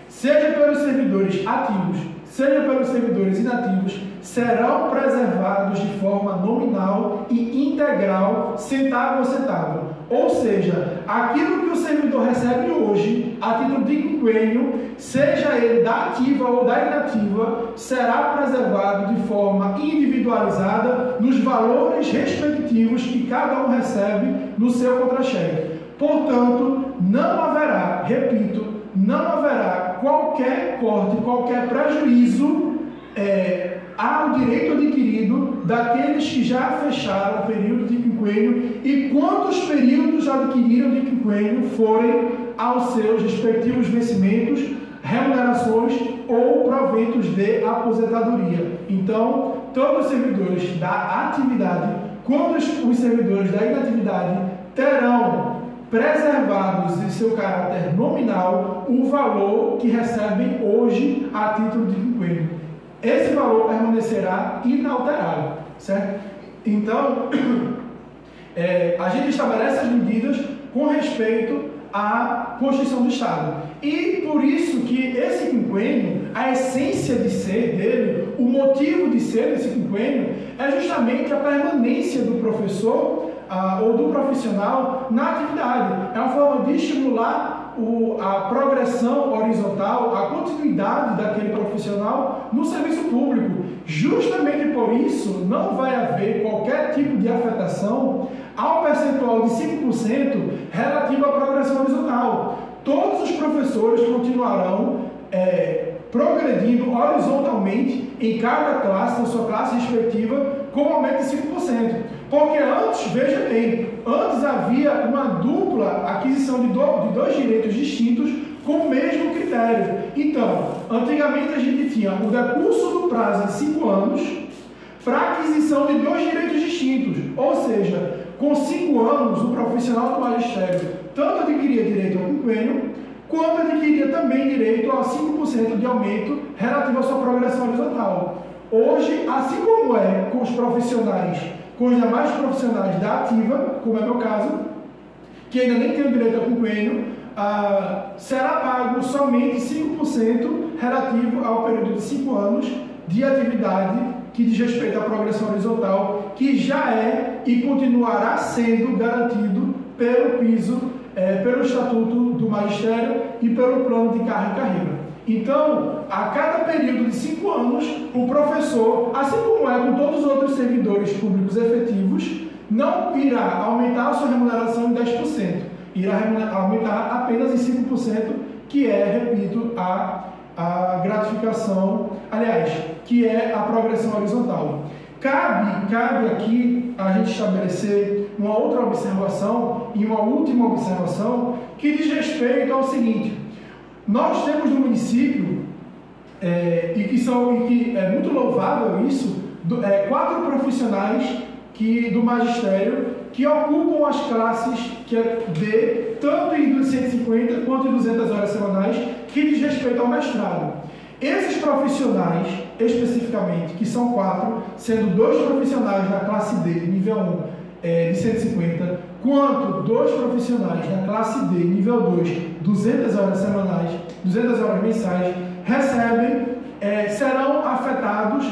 seja pelos servidores ativos, seja pelos servidores inativos, serão preservados de forma nominal e integral, centavo a centavo. Ou seja, aquilo que o servidor recebe hoje, a título de quinquênio, seja ele da ativa ou da inativa, será preservado de forma individualizada nos valores respectivos que cada um recebe no seu contra-cheque. Portanto, não haverá, repito, não haverá qualquer corte, qualquer prejuízo ao direito adquirido daqueles que já fecharam o período de quinquênio e quantos períodos adquiriram de quinquênio forem aos seus respectivos vencimentos, remunerações ou proventos de aposentadoria. Então, tanto os servidores da atividade quanto os servidores da inatividade terão preservados em seu caráter nominal o valor que recebem hoje a título de quinquênio. Esse valor permanecerá inalterado, certo? Então, a gente estabelece as medidas com respeito à Constituição do Estado. E por isso que esse quinquênio, a essência de ser dele, o motivo de ser desse quinquênio, é justamente a permanência do professor ou do profissional na atividade. É uma forma de estimular a progressão horizontal, a continuidade daquele profissional no serviço público. Justamente por isso, não vai haver qualquer tipo de afetação ao percentual de 5% relativo à progressão horizontal. Todos os professores continuarão progredindo horizontalmente em cada classe, na sua classe respectiva, com um aumento de 5%. Porque antes, veja bem, antes havia uma dupla aquisição de dois direitos distintos com o mesmo critério. Então, antigamente a gente tinha o decurso do prazo de 5 anos para aquisição de 2 direitos distintos. Ou seja, com 5 anos, o profissional do magistério tanto adquiria direito ao quinquênio, quanto adquiria também direito a 5% de aumento relativo à sua progressão horizontal. Hoje, assim como é com os profissionais, com os demais profissionais da ativa, como é meu caso, que ainda nem tem o direito ao quinquênio, será pago somente 5% relativo ao período de 5 anos de atividade que diz respeito à progressão horizontal, que já é e continuará sendo garantido pelo piso, pelo Estatuto do Magistério e pelo Plano de Carga e Carreira. Então, a cada período de 5 anos, o professor, assim como é com todos os outros servidores públicos efetivos, não irá aumentar a sua remuneração em 10%, irá aumentar apenas em 5%, que é, repito, a gratificação, aliás, que é a progressão horizontal. Cabe aqui a gente estabelecer uma outra observação e uma última observação que diz respeito ao seguinte: nós temos no município, e é muito louvável isso, 4 profissionais do magistério que ocupam as classes D, tanto em 150 quanto em 200 horas semanais, que diz respeito ao mestrado. Esses profissionais, especificamente, que são 4, sendo 2 profissionais na classe D, nível 1, de 150, quanto 2 profissionais na classe D, nível 2, 200 horas semanais, 200 horas mensais, serão afetados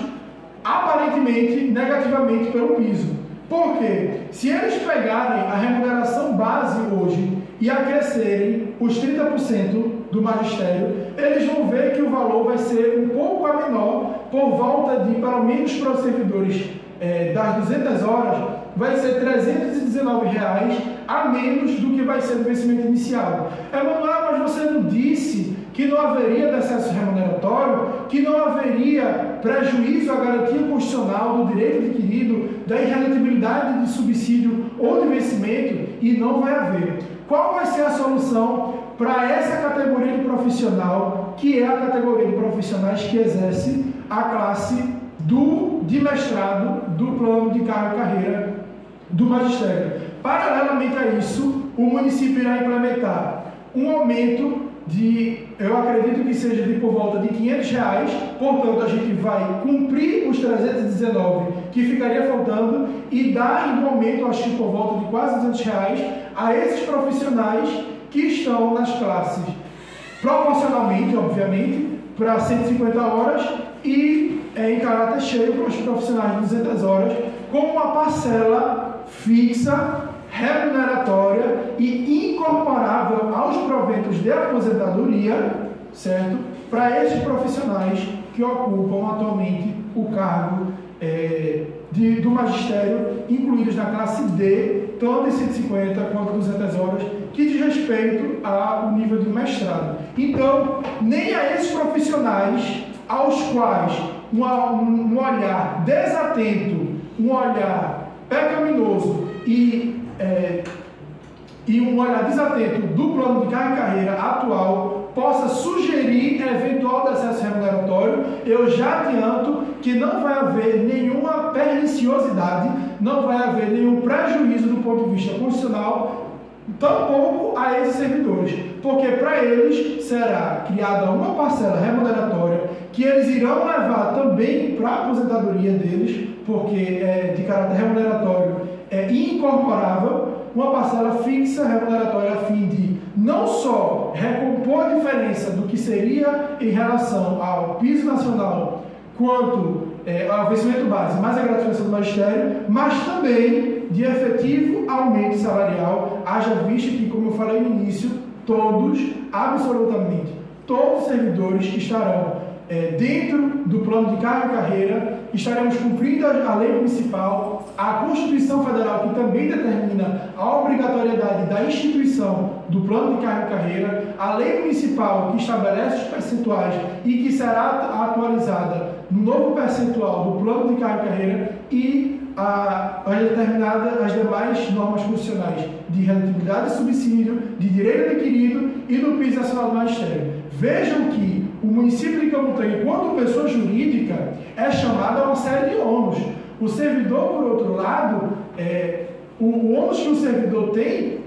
aparentemente negativamente pelo piso. Porque se eles pegarem a remuneração base hoje e acrescerem os 30% do magistério, eles vão ver que o valor vai ser um pouco a menor, por volta de, pelo menos para os servidores das 200 horas, vai ser R$ 319 a menos do que vai ser o vencimento inicial. Emanuel, mas você não disse que não haveria decesso remuneratório, que não haveria prejuízo à garantia constitucional do direito adquirido, da irredutibilidade de subsídio ou de vencimento, e não vai haver. Qual vai ser a solução para essa categoria de profissional, que é a categoria de profissionais que exerce a classe de mestrado do plano de carga e carreira do magistério? Paralelamente a isso, o município irá implementar um aumento eu acredito que seja de por volta de R$ 500, portanto a gente vai cumprir os 319 que ficaria faltando e dar igualmente, acho que por volta de quase R$ 200 a esses profissionais que estão nas classes, proporcionalmente, obviamente, para 150 horas e em caráter cheio para os profissionais de 200 horas, com uma parcela fixa, remuneratória e incorporável aos proventos de aposentadoria, certo? Para esses profissionais que ocupam atualmente o cargo do magistério, incluídos na classe D, tanto em 150 quanto 200 horas, que diz respeito ao nível de mestrado. Então, nem a esses profissionais aos quais um olhar desatento, um olhar pecaminoso e um olhar desatento do plano de carga e carreira atual possa sugerir eventual decesso remuneratório, eu já adianto que não vai haver nenhuma perniciosidade, não vai haver nenhum prejuízo do ponto de vista constitucional, tampouco a esses servidores, porque para eles será criada uma parcela remuneratória que eles irão levar também para a aposentadoria deles, porque de caráter remuneratório incorporável, uma parcela fixa remuneratória a fim de não só recompor a diferença do que seria em relação ao piso nacional quanto ao vencimento base mais a gratificação do magistério, mas também de efetivo aumento salarial, haja vista que, como eu falei no início, todos, absolutamente, todos os servidores estarão dentro do plano de cargo e carreira, estaremos cumprindo a lei municipal, a Constituição Federal, que também determina a obrigatoriedade da instituição do plano de cargo e carreira, a lei municipal que estabelece os percentuais e que será atualizada no novo percentual do plano de cargo e carreira e as demais normas constitucionais de redutibilidade e subsídio, de direito adquirido e do piso nacional do magistério. Vejam que o município de Camutanga, enquanto pessoa jurídica, é chamado a uma série de ônus. O servidor, por outro lado, o ônus que o servidor tem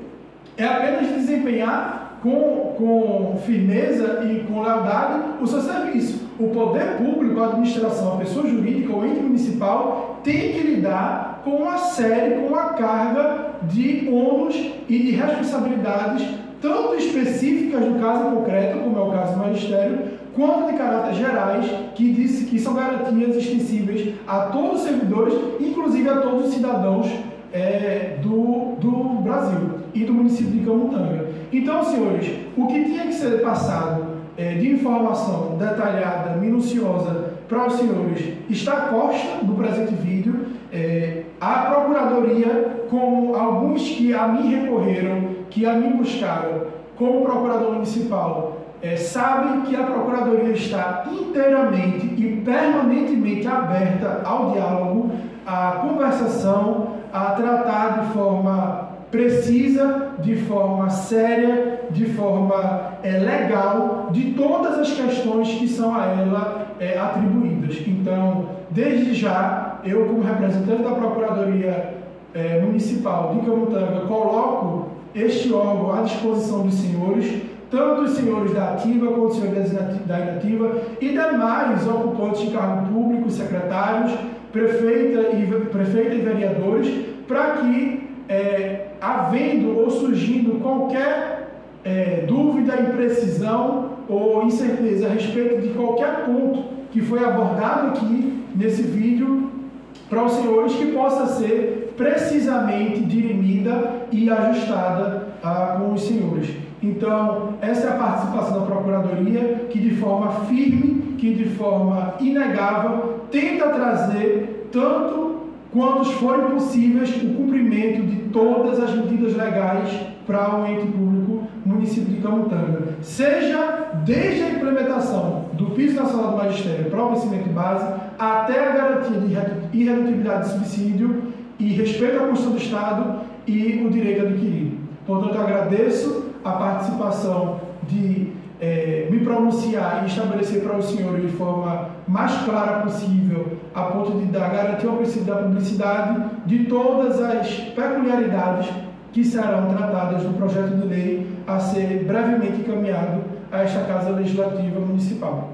é apenas desempenhar com firmeza e com lealdade o seu serviço. O poder público, a administração, a pessoa jurídica, o ente municipal, tem que lidar com uma série, com uma carga de ônus e de responsabilidades, tanto específicas no caso concreto, como é o caso do magistério, quanto de caráter gerais, que são garantias extensíveis a todos os servidores, inclusive a todos os cidadãos do Brasil e do município de Camutanga. Então, senhores, o que tinha que ser passado de informação detalhada, minuciosa para os senhores está posta no presente vídeo. A Procuradoria, como alguns que a mim recorreram, que a mim buscaram, como procurador municipal, sabe que a Procuradoria está inteiramente e permanentemente aberta ao diálogo, à conversação, a tratar de forma precisa, de forma séria, de forma legal, de todas as questões que são a ela atribuídas. Então, desde já, eu, como representante da Procuradoria Municipal de Camutanga, coloco este órgão à disposição dos senhores, tanto os senhores da ativa quanto os senhores da inativa e demais ocupantes de cargo público, secretários, prefeita e vereadores, para que, havendo ou surgindo qualquer dúvida, imprecisão ou incerteza a respeito de qualquer ponto que foi abordado aqui nesse vídeo, para os senhores, que possa ser precisamente dirimida e ajustada com os senhores. Então, essa é a participação da Procuradoria, que de forma firme, que de forma inegável, tenta trazer, tanto quantos forem possíveis, o cumprimento de todas as medidas legais para o ente público município de Camutanga. Seja desde a implementação do piso nacional do magistério para o vencimento base, até a garantia de irredutibilidade de subsídio e respeito à Constituição do Estado e o direito adquirido. Portanto, eu agradeço a participação de me pronunciar e estabelecer para os senhores de forma mais clara possível, a ponto de garantir o princípio da publicidade de todas as peculiaridades que serão tratadas no projeto de lei a ser brevemente encaminhado a esta Casa Legislativa Municipal.